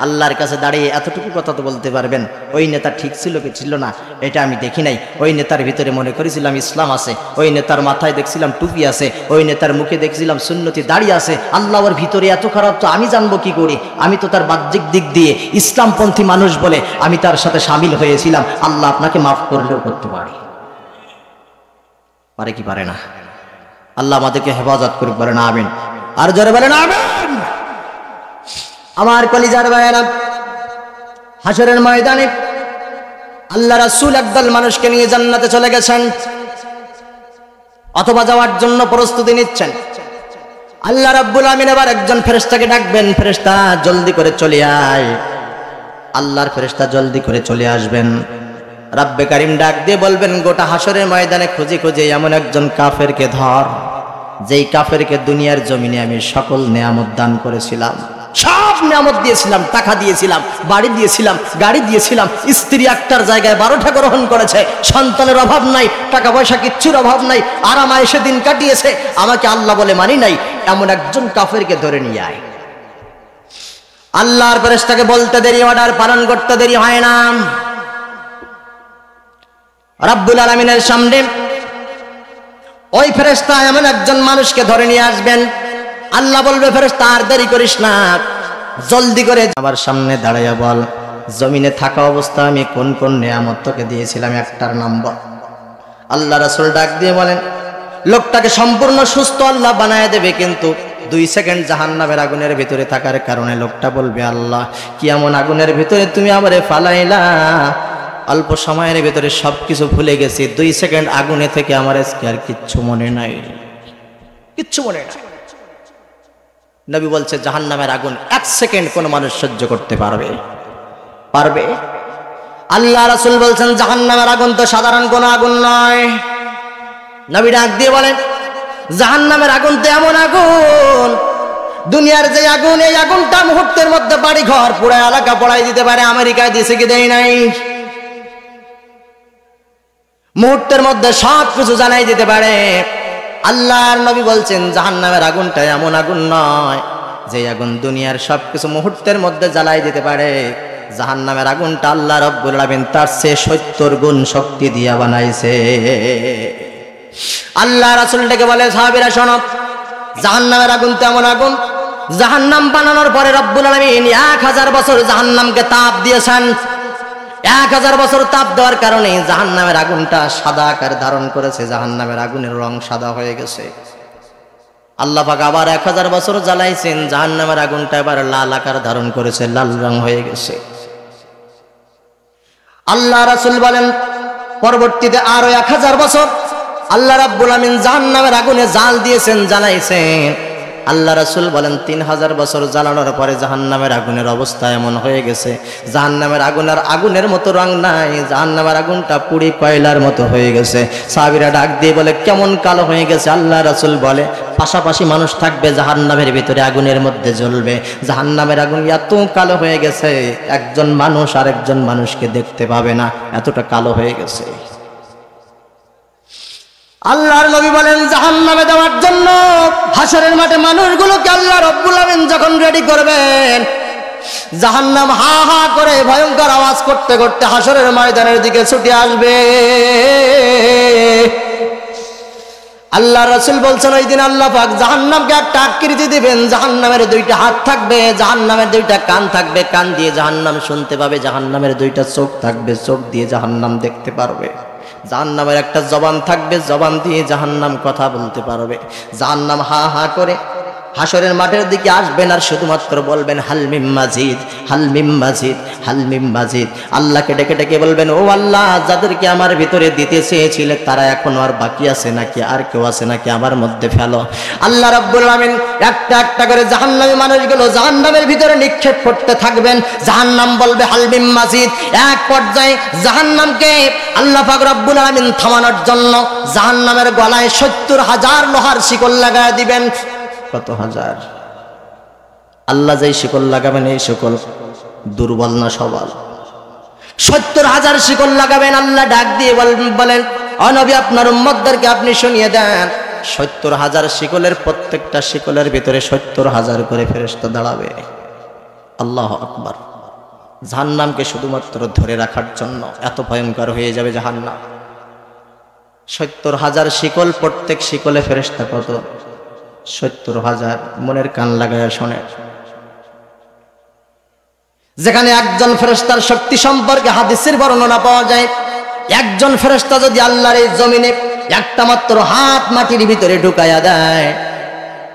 আল্লাহর কাছে দাঁড়িয়ে এতটুকু কথা তো বলতে পারবেন ওই নেতা ঠিক ছিল কি ছিল না এটা আমি দেখি নাই। ওই নেতার ভিতরে মনে করেছিলাম ইসলাম আছে, ওই নেতার মাথায় দেখছিলাম টুপি আছে, ওই নেতার মুখে দেখছিলাম সুন্নতি দাড়ি আছে। আল্লাহ ওর ভিতরে এত খারাপ তো আমি জানবো কি করে? আমি তো তার বাহ্যিক দিক দিয়ে ইসলামপন্থী মানুষ বলে আমি তার সাথে সামিল হয়েছিলাম। আল্লাহ আপনাকে মাফ করলেও করতে পারে, পারে কি পারে না? আল্লাহ আমাদেরকে হেফাজত করুক, বলেন আমিন। আর জোরে বলেন আমিন। আমার কলিজার ভাইয়েরা, হাশরের ময়দানে আল্লাহ রাসূল একদল মানুষকে নিয়ে জান্নাতে চলে গেছেন অথবা যাওয়ার জন্য প্রস্তুতি নিচ্ছেন। আল্লাহ রাব্বুল আমিন এবার একজন ফেরেশতাকে ডাকবেন, ফেরেশতা জলদি করে চলে আয়। আল্লাহর ফেরেশতা জলদি করে চলে আসবেন। রব্বে কারীম ডাক দিয়ে বলবেন, গোটা হাশরের ময়দানে খুঁজে খুঁজে এমন একজন কাফেরকে ধর, যেই কাফেরকে দুনিয়ার জমিনে আমি সকল নেয়ামত দান করেছিলাম, সব নিয়ামত দিয়েছিলাম, টাকা দিয়েছিলাম, বাড়ি দিয়েছিলাম, গাড়ি দিয়েছিলাম, স্ত্রী একটার জায়গায় 12টা গ্রহণ করেছে, সন্তানের অভাব নাই, টাকা পয়সা কিচ্ছুর অভাব নাই, আরাম আয়েশে দিন কাটিয়েছে, আমাকে আল্লাহ বলে মানি নাই, এমন একজন কাফেরকে ধরে নিয়ে আয়। আল্লাহর ফেরেশতাকে বলতে দেরি, অর্ডার পালন করতে দেরি হয় না। রব্বুল আলামিনের সামনে ওই ফেরেশতা এমন একজন মানুষকে ধরে নিয়ে আসবেন। আল্লাহ বলবে, ফেরেশতা আর দেরি করিস না, জলদি করে আমার সামনে দাঁড়াইয়া বল, জমিনে থাকা অবস্থা আমি কোন কোন নিয়ামত তোকে দিয়েছিলাম একটার নাম বল। আল্লাহ রাসূল ডাক দিয়ে বলেন, লোকটাকে সম্পূর্ণ সুস্থ আল্লাহ বানায় দেবে, কিন্তু 2 সেকেন্ড জাহান্নামের আগুনের ভিতরে থাকার কারণে লোকটা বলবে, আল্লাহ কি এমন আগুনের ভিতরে তুমি আমারে ফালাইলা, অল্প সময়ের ভিতরে সবকিছু ভুলে গেছি, 2 সেকেন্ড আগুনে থেকে আমার আজকে আর কিচ্ছু মনে নাই, কিচ্ছু মনে নাই। নবী বলছে, জাহান্নামের আগুন 1 সেকেন্ড কোন মানুষ সহ্য করতে পারবে? পারবে? আল্লাহ রাসূল বলছেন, জাহান্নামের আগুন তো সাধারণ কোন আগুন নয়। নবী ডাক দিয়ে বলেন, জাহান্নামের আগুন তো এমন আগুন, দুনিয়ার যে আগুন, এই আগুনটা মুহূর্তের মধ্যে বাড়ি ঘর পুরো এলাকা পড়াই দিতে পারে। আমেরিকায় দিয়েছে কি দেয় নাই? মুহূর্তের মধ্যে সব কিছু জানাই দিতে পারে। আল্লাহর নবী বলছেন, জাহান্নামের আগুনটা এমন আগুন নয় যে আগুন দুনিয়ার সবকিছু মুহূর্তের মধ্যে জ্বালাই দিতে পারে। জাহান্নামের আগুনটা আল্লাহ রাব্বুল আলামিন তার চেয়ে 70 গুণ শক্তি দিয়া বানাইছে। আল্লাহ রাসূল ডেকে বলে, সাহাবীরা শোনো, জাহান্নামের আগুন তো এমন আগুন, জাহান্নাম বানানোর পরে রব্বুল আলামিন 1000 বছর জাহান্নামকে তাপ দিয়েছেন। 1000 বছর তাপ দেওয়ার কারণে জাহান্নামের আগুনটা সাদা আকার ধারণ করেছে, জাহান্নামের আগুনের রং সাদা হয়ে গেছে। আল্লাহ পাক আবার 1000 বছর জ্বালাইছেন, জাহান্নামের আগুনটা এবার লাল আকার ধারণ করেছে, লাল রং হয়ে গেছে। আল্লাহ রাসূল বলেন পরবর্তীতে আরো 1000 বছর আল্লাহ রাব্বুল আমিন জাহান্নামের আগুনে জাল দিয়েছেন, জ্বালাইছেন। আল্লাহ রাসূল বলেন 3000 বছর জ্বালানোর পরে জাহান্নামের আগুনের অবস্থা এমন হয়ে গেছে, জাহান্নামের আগুনের মতো রং নাই, জাহান্নামের আগুনটা পুড়ি কয়লার মতো হয়ে গেছে। সাহাবীরা ডাক দিয়ে বলে কেমন কালো হয়ে গেছে? আল্লাহ রাসূল বলে পাশাপাশি মানুষ থাকবে, জাহান্নামের ভিতরে আগুনের মধ্যে জ্বলবে, জাহান্নামের আগুন এত কালো হয়ে গেছে একজন মানুষ আরেকজন মানুষকে দেখতে পাবে না, এতটা কালো হয়ে গেছে। আল্লাহর নবী বলেন জাহান্নামে দেওয়ার জন্য হাসরের মাঠে মানুষগুলোকে আল্লাহ রাব্বুল আমিন যখন রেডি করবেন, জাহান্নাম হা হা করে ভয়ঙ্কর আওয়াজ করতে করতে হাসরের ময়দানের দিকে ছুটে আসবে। আল্লাহ রাসূল বলছেন ওই দিন আল্লাহ পাক জাহান্নামকে একটা আকৃতি দিবেন, জাহান্নামের 2টা হাত থাকবে, জাহান্নামের 2টা কান থাকবে, কান দিয়ে জাহান্নাম শুনতে পাবে, জাহান্নামের 2টা চোখ থাকবে, চোখ দিয়ে জাহান্নাম দেখতে পারবে, জাহান্নামের একটা জবান থাকবে, জবান দিয়ে জাহান্নাম কথা বলতে পারবে। জাহান্নাম হা হা করে হাসরের মাঠের দিকে আসবেন আর শুধুমাত্র বলবেন হাল মিম মাজিদ, হাল মিম মাজিদ, হাল মিম মাজিদ। আল্লাহকে ডেকে ডেকে বলবেন ও আল্লাহ, যাদেরকে আমার ভিতরে দিতে চেয়েছিলে তারা এখনো আর বাকি আছে নাকি, আর কেউ আছে নাকি, আমার মধ্যে ফেলো। আল্লাহ রাব্বুল আমিন একটা একটা করে জাহান্নামী মানুষগুলো জাহান্নামের ভিতরে নিক্ষেপ করতে থাকবেন, জাহান্নাম বলবে হাল মিম মাজিদ। এক পর্যায়ে জাহান্নামকে আল্লাহ পাক রব্বুল আমিন থামানোর জন্য জাহান্নামের গলায় 70,000 লোহার শিকল লাগায় দিবেন। কত হাজার? আল্লাহ যেই শিকল লাগাবেন এই শিকল দুর্বল না সবল? 70,000 শিকল লাগাবেন। আল্লাহ ডাক দিয়ে বলেন ও নবী আপনার উম্মতদেরকে আপনি শুনিয়ে দেন 70,000 শিকলের প্রত্যেকটা শিকলের ভিতরে 70,000 করে ফেরেশতা দাঁড়াবে। আল্লাহু আকবার। জাহান্নামকে শুধুমাত্র ধরে রাখার জন্য এত ভয়ঙ্কর হয়ে যাবে জাহান্নাম। 70,000 শিকল, প্রত্যেক শিকলে ফেরেশতা কত? 70,000। মনের কান লাগায়া শোনে। যেখানে একজন ফেরেশতার শক্তি সম্পর্কে হাদিসের বর্ণনা পাওয়া যায়, একজন ফেরেশতা যদি আল্লাহর এই জমিনে একটা মাত্র হাত মাটির ভিতরে ঢুকায়া দেয়,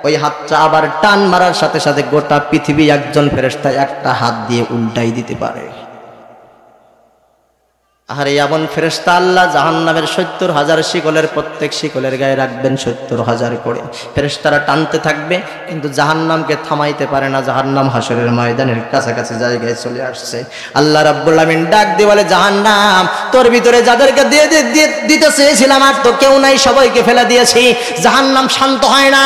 ওই হাতটা আবার টান মারার সাথে সাথে গোটা পৃথিবী একজন ফেরেশতা একটা হাত দিয়ে উল্টাই দিতে পারে। আর এমন ফেরেশতা আল্লাহ জাহান্নামের 70,000 শিকলের প্রত্যেক শিকলের গায়ে রাখবেন 70,000 করে। ফেরেশতারা টানতে থাকবে কিন্তু জাহান্নামকে থামাইতে পারে না। জাহান্নাম হাসরের ময়দানের কাছাকাছি জায়গায় চলে আসছে। আল্লাহ রাব্বুল আমিন ডাক দিয়ে বলে জাহান্নাম তোর ভিতরে যাদেরকে দিতে চেয়েছিলাম আর তো কেউ নাই, সবাইকে ফেলে দিয়েছি। জাহান্নাম শান্ত হয় না।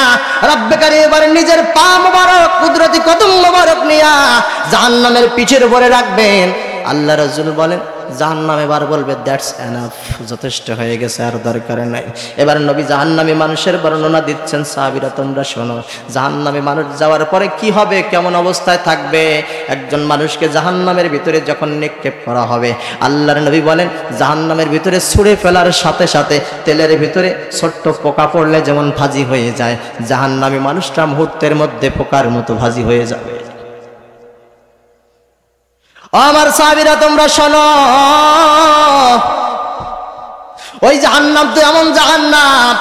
রব্বে কারীম এবার নিজের পা মোবারক কুদরতি কদম মোবারক নিয়া জাহান্নামের পিঠের উপরে রাখবেন। আল্লাহ রাসূল বলেন জাহান্নাম এবার বলবে দ্যাটস এনাফ, যথেষ্ট হয়ে গেছে, আর দরকার নাই। এবার নবী জাহান্নামী মানুষের বর্ণনা দিচ্ছেন। সাহাবীরা তোমরা শোনো, জাহান্নামী মানুষ যাওয়ার পরে কি হবে, কেমন অবস্থায় থাকবে। একজন মানুষকে জাহান্নামের ভিতরে যখন নিক্ষেপ করা হবে, আল্লাহর নবী বলেন জাহান্নামের ভিতরে ছুঁড়ে ফেলার সাথে সাথে তেলের ভিতরে ছোট্ট পোকা পড়লে যেমন ভাজি হয়ে যায়, জাহান্নামী মানুষটা মুহূর্তের মধ্যে পোকার মতো ভাজি হয়ে যাবে। আমার সাহাবীরা তোমরা শোনো, ওই জাহান্নাম তো এমন জাহান্নাম,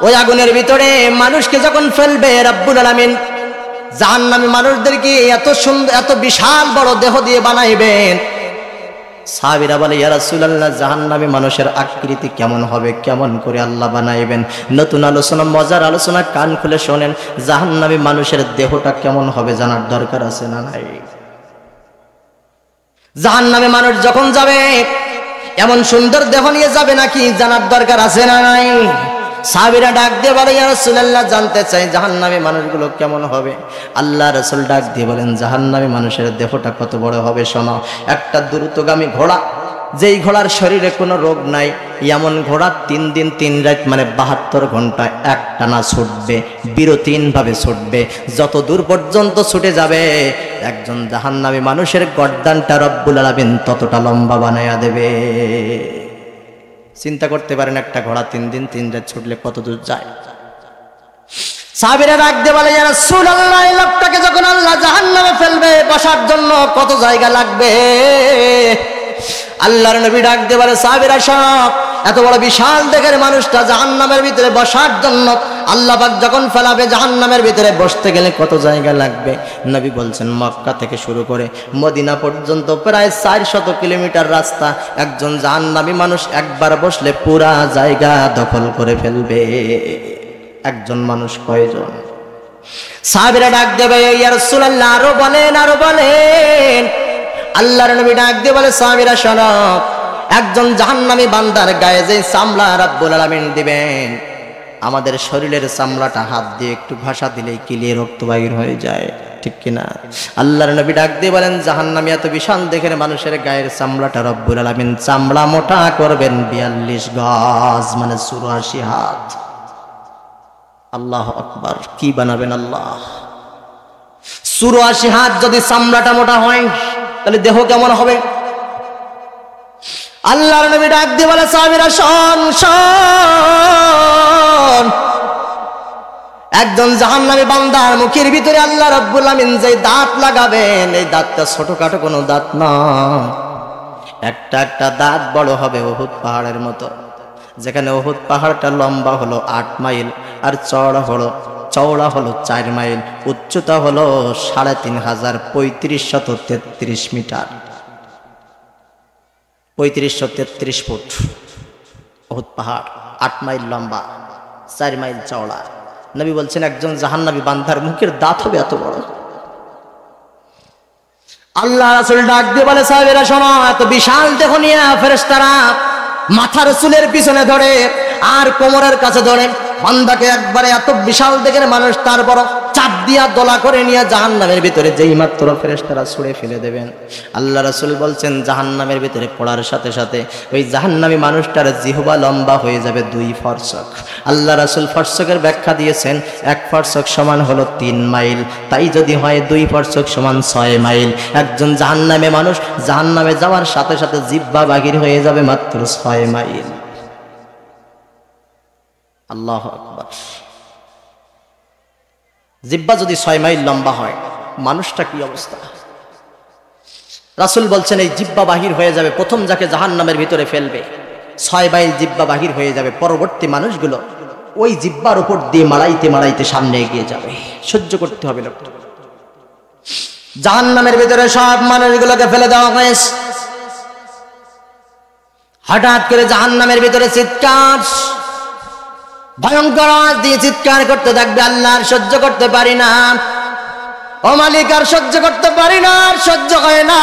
ওই আগুনের ভিতরে মানুষকে যখন ফেলবে রব্বুল আলামিন জাহান্নামী মানুষদেরকে এত সুন্দর এত বিশাল বড় দেহ দিয়ে বানাইবেন। সাহাবীরা বলে ইয়া রাসূলুল্লাহ জাহান্নামী মানুষের আকৃতি কেমন হবে, কেমন করে আল্লাহ বানাইবেন? নতুন আলোচনা, মজার আলোচনা, কান খুলে শোনেন। জাহান্নামী মানুষের দেহটা কেমন হবে জানার দরকার আছে না নাই? জাহান্নামে মানুষ যখন যাবে এমন সুন্দর দেহ নিয়ে যাবে নাকি জানার দরকার আছে না নাই? সাহাবীরা ডাক দিয়ে বলে ইয়া রাসূলুল্লাহ জানতে চাই জাহান্নামী মানুষগুলো কেমন হবে। আল্লাহ রাসূল ডাক দিয়ে বলেন জাহান্নামী মানুষের দেহটা কত বড় হবে শোনো। একটা দ্রুতগামী ঘোড়া, যেই ঘোড়ার শরীরে কোনো রোগ নাই, এমন ঘোড়া 3 দিন 3 রাত মানে 72 ঘন্টা একটানা ছুটবে, বিরতিহীনভাবে ছুটবে। যত দূর পর্যন্ত ছুটে যাবে একজন জাহান্নামী মানুষের গর্দানটা রব্বুল আলামিন ততটা লম্বা বানায়া দেবে। চিন্তা করতে পারেন একটা ঘোড়া 3 দিন 3 রাত ছুটলে কত দূর যায়। সাহাবীরা ডাক দিয়ে বলে, ইয়া রাসূলুল্লাহ, এই লোকটাকে যখন আল্লাহ জাহান্নামে ফেলবে বসার জন্য কত জায়গা লাগবে? আল্লাহর নবী ডাক দিয়ে বলে, সাহাবীরা সব এত বড় বিশাল দেহের মানুষটা জাহান্নামের ভিতরে বসার জন্য আল্লাহ পাক যখন ফেলাবে জাহান্নামের ভিতরে বসতে গেলে কত জায়গা লাগবে? নবী বলছেন, মক্কা থেকে শুরু করে মদিনা পর্যন্ত প্রায় 400 কিলোমিটার রাস্তা। একজন জাহান্নামী মানুষ একবার বসলে পুরা জায়গা দখল করে ফেলবে। একজন মানুষ কয়জন? সাহাবীরা ডাক দেবে, ইয়া রাসূলুল্লাহ, আরো বলেন, আরো বলেন। আল্লাহর নবী ডাক দিয়ে বলে, সাহাবীরা শোনো, একজন জাহান্নামী বান্দার গায়ে যে চামড়া রাব্বুল আলামিন দিবেন, আমাদের শরীরের চামড়াটা হাত দিয়ে একটু ঘষা দিলেই কিলিয়ে রক্ত বাইর হয়ে যায়, ঠিক কিনা? আল্লাহর নবী ডাক দিয়ে বলেন, জাহান্নামী এত বিশাল দেহের মানুষের গায়ের চামড়াটা রব্বুল আলামিন চামড়া মোটা করবেন 42 গজ, মানে 84 হাত। আল্লাহু আকবার, কি বানাবেন আল্লাহ! 84 হাত যদি চামড়াটা মোটা হয় তাহলে দেহ কেমন হবে? আল্লাহর নবী ডাক দিয়ে বলে, সাহাবীরা শোন শোন, একজন জাহান্নামী বান্দার মুখের ভিতরে আল্লাহ রাব্বুল আমিন যে দাঁত লাগাবেন, এই দাঁতটা ছোটখাটো কোনো দাঁত না, একটা একটা দাঁত বড় হবে উহুদ পাহাড়ের মতো। যেখানে উহুদ পাহাড়টা লম্বা হলো 8 মাইল আর চওড়া হলো 4 মাইল, উচ্চতা হলো 3500 3533 মিটার, 3533 ফুট। উহুদ পাহাড় 8 মাইল লম্বা, 4 মাইল চওড়া। নবী বলছেন, একজন জাহান্নামী বান্দার মুখের দাঁত হবে এত বড়। আল্লাহ রাসূল ডাক দিয়ে বলে, সাহাবীরা শোনো, এত বিশাল দেহ নিয়ে ফেরেশতারা মাথার চুলের পিছনে ধরে আর কোমরের কাছে ধরে বান্দাকে একবারে এত বিশাল দেহের মানুষ, তারপর চাপ দিয়া দোলা করে নিয়ে জাহান্নামের ভিতরে যেই মাত্র ফেরেশতারা ছুঁড়ে ফেলে দেবেন, আল্লাহ রাসূল বলছেন জাহান্নামের ভিতরে পড়ার সাথে সাথে ওই জাহান্নামী মানুষটার জিহ্বা লম্বা হয়ে যাবে 2 ফরসক। আল্লাহ রাসূল ফরসকের ব্যাখ্যা দিয়েছেন, 1 ফরসক সমান হলো 3 মাইল, তাই যদি হয় 2 ফরসক সমান 6 মাইল। একজন জাহান্নামে মানুষ জাহান্নামে যাওয়ার সাথে সাথে জিহ্বা বাহির হয়ে যাবে মাত্র 6 মাইল। আল্লাহু আকবার! জিহ্বা যদি 6 মাইল লম্বা হয়, মানুষটা কি অবস্থা? রাসূল বলছেন, এই জিহ্বা বাহির হয়ে যাবে, প্রথম যাকে জাহান্নামের ভিতরে ফেলবে 6 মাইল জিহ্বা বাহির হয়ে যাবে, পরবর্তী মানুষগুলো ওই জিহ্বার উপর দিয়ে মারাইতে মারাইতে সামনে এগিয়ে যাবে। সহ্য করতে হবে লোকটা। জাহান্নামের ভিতরে সব মানুষগুলোকে ফেলে দেওয়া হয়েছে। হঠাৎ করে জাহান্নামের ভিতরে চিৎকার, ভয়ঙ্কর আওয়াজ দিয়ে চিৎকার করতে থাকবে, আল্লাহ আর সহ্য করতে পারি না, ও মালিক আর সহ্য করতে পারি না, আর সহ্য হয় না।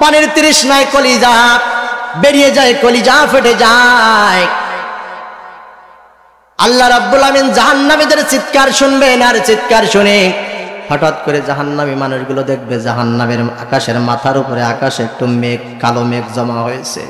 পানির তৃষ্ণায় কলিজা বেরিয়ে যায়, কলিজা ফেটে যায়। আল্লাহ রাব্বুল আমিন জাহান্নামীদের চিৎকার শুনবেন, আর চিৎকার শুনে হঠাৎ করে জাহান্নামী মানুষগুলো দেখবে জাহান্নামের আকাশের মাথার উপরে আকাশে একটু মেঘ, কালো মেঘ জমা হয়েছে।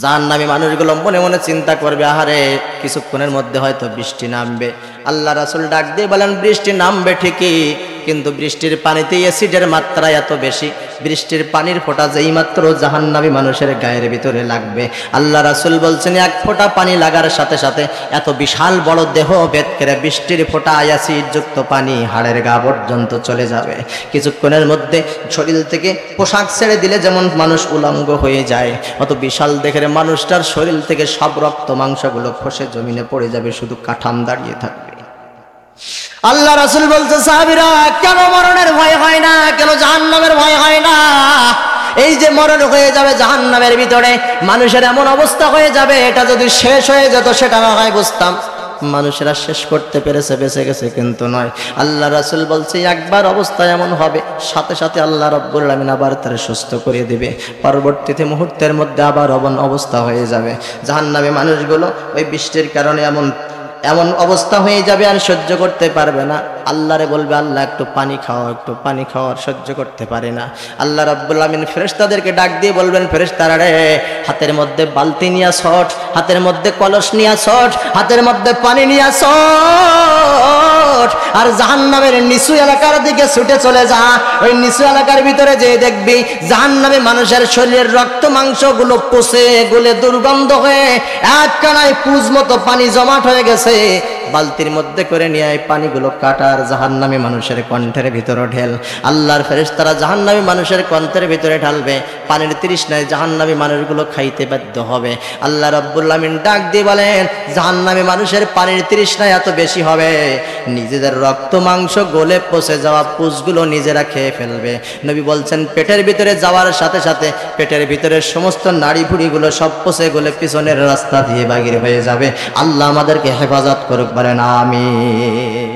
জাহান্নামী মানুষগুলো মনে মনে চিন্তা করবে, আহারে কিছুক্ষণের মধ্যে হয়তো বৃষ্টি নামবে। আল্লাহ রাসূল ডাক দিয়ে বলেন, বৃষ্টি নামবে ঠিকই, কিন্তু বৃষ্টির পানিতে অ্যাসিডের মাত্রা এত বেশি, বৃষ্টির পানির ফোঁটা যেই মাত্র জাহান্নামী মানুষের গায়ের ভিতরে লাগবে, আল্লাহ রাসূল বলছেন 1 ফোঁটা পানি লাগার সাথে সাথে এত বিশাল বড় দেহ ভেদ করে বৃষ্টির ফোঁটা অ্যাসিডযুক্ত পানি হাড়ের গা পর্যন্ত চলে যাবে। কিছুক্ষণের মধ্যে শরীর থেকে পোশাক ছেড়ে দিলে যেমন মানুষ উলঙ্গ হয়ে যায়, অত বিশাল দেহের মানুষটার শরীর থেকে সব রক্ত মাংসগুলো খসে জমিনে পড়ে যাবে, শুধু কাঠাম দাঁড়িয়ে থাকবে। আল্লাহ রাসূল বলছে, সাহাবীরা কেন মরণের ভয় হয় না, কেন জাহান্নামের ভয় হয় না? এই যে মরণ হয়ে যাবে জাহান্নামের ভিতরে, মানুষের এমন অবস্থা হয়ে যাবে, এটা যদি শেষ হয়ে যেত সেটা না হয় বুঝতাম। মানুষেরা শেষ করতে পেরেছে, বেঁচে গেছে, কিন্তু নয়। আল্লাহ রাসূল বলছে, একবার অবস্থা এমন হবে, সাথে সাথে আল্লাহ রাব্বুল আমিন আবার তার সুস্থ করে দিবে, পরবর্তীতে মুহূর্তের মধ্যে আবার অবস্থা হয়ে যাবে। জাহান্নামী মানুষগুলো ওই বৃষ্টির কারণে এমন অবস্থা হয়ে যাবে, আর সহ্য করতে পারবে না। আল্লাহরে বলবে, আল্লাহ একটু পানি খাও, একটু পানি খাও, আর সহ্য করতে পারে না। আল্লাহ রাব্বুল আমিন ফেরেশতাদেরকে ডাক দিয়ে বলবেন, ফেরেশতারা রে, হাতের মধ্যে বালতি নিয়ে ছট, হাতের মধ্যে কলস নিয়ে ছট, হাতের মধ্যে পানি নিয়ে ছট, আর জাহান্নামের নিচু এলাকার দিকে ছুটে চলে যা। ওই নিচু এলাকার ভিতরে যে দেখবি জাহান্নামে মানুষের শরীরের রক্ত মাংসগুলো পচে গলে দুর্গন্ধ হয়ে একখানায় পুজ মতো পানি জমাট হয়ে গেছে। বালতির মধ্যে করে নিয়ে এই পানিগুলো কাটার জাহান্নামী মানুষের কণ্ঠের ভিতরে ঢেল। আল্লাহর ফেরেশতারা জাহান্নামী মানুষের কণ্ঠের ভিতরে ঢালবে, পানির তৃষ্ণায় জাহান্নামী মানুষগুলো খাইতে বাধ্য হবে। আল্লাহ রাব্বুল আমিন ডাক দিয়ে বলেন, জাহান্নামী মানুষের পানির তৃষ্ণা এত বেশি হবে, নিজেদের রক্ত মাংস গলে পচে যাওয়া পুষগুলো নিজেরা খেয়ে ফেলবে। নবী বলছেন, পেটের ভিতরে যাওয়ার সাথে সাথে পেটের ভিতরে সমস্ত নাড়ি ভুড়িগুলো সব পচে গলে পিছনের রাস্তা দিয়ে বাহির হয়ে যাবে। আল্লাহ আমাদেরকে হেফাজত করুক, বলেন আমিন।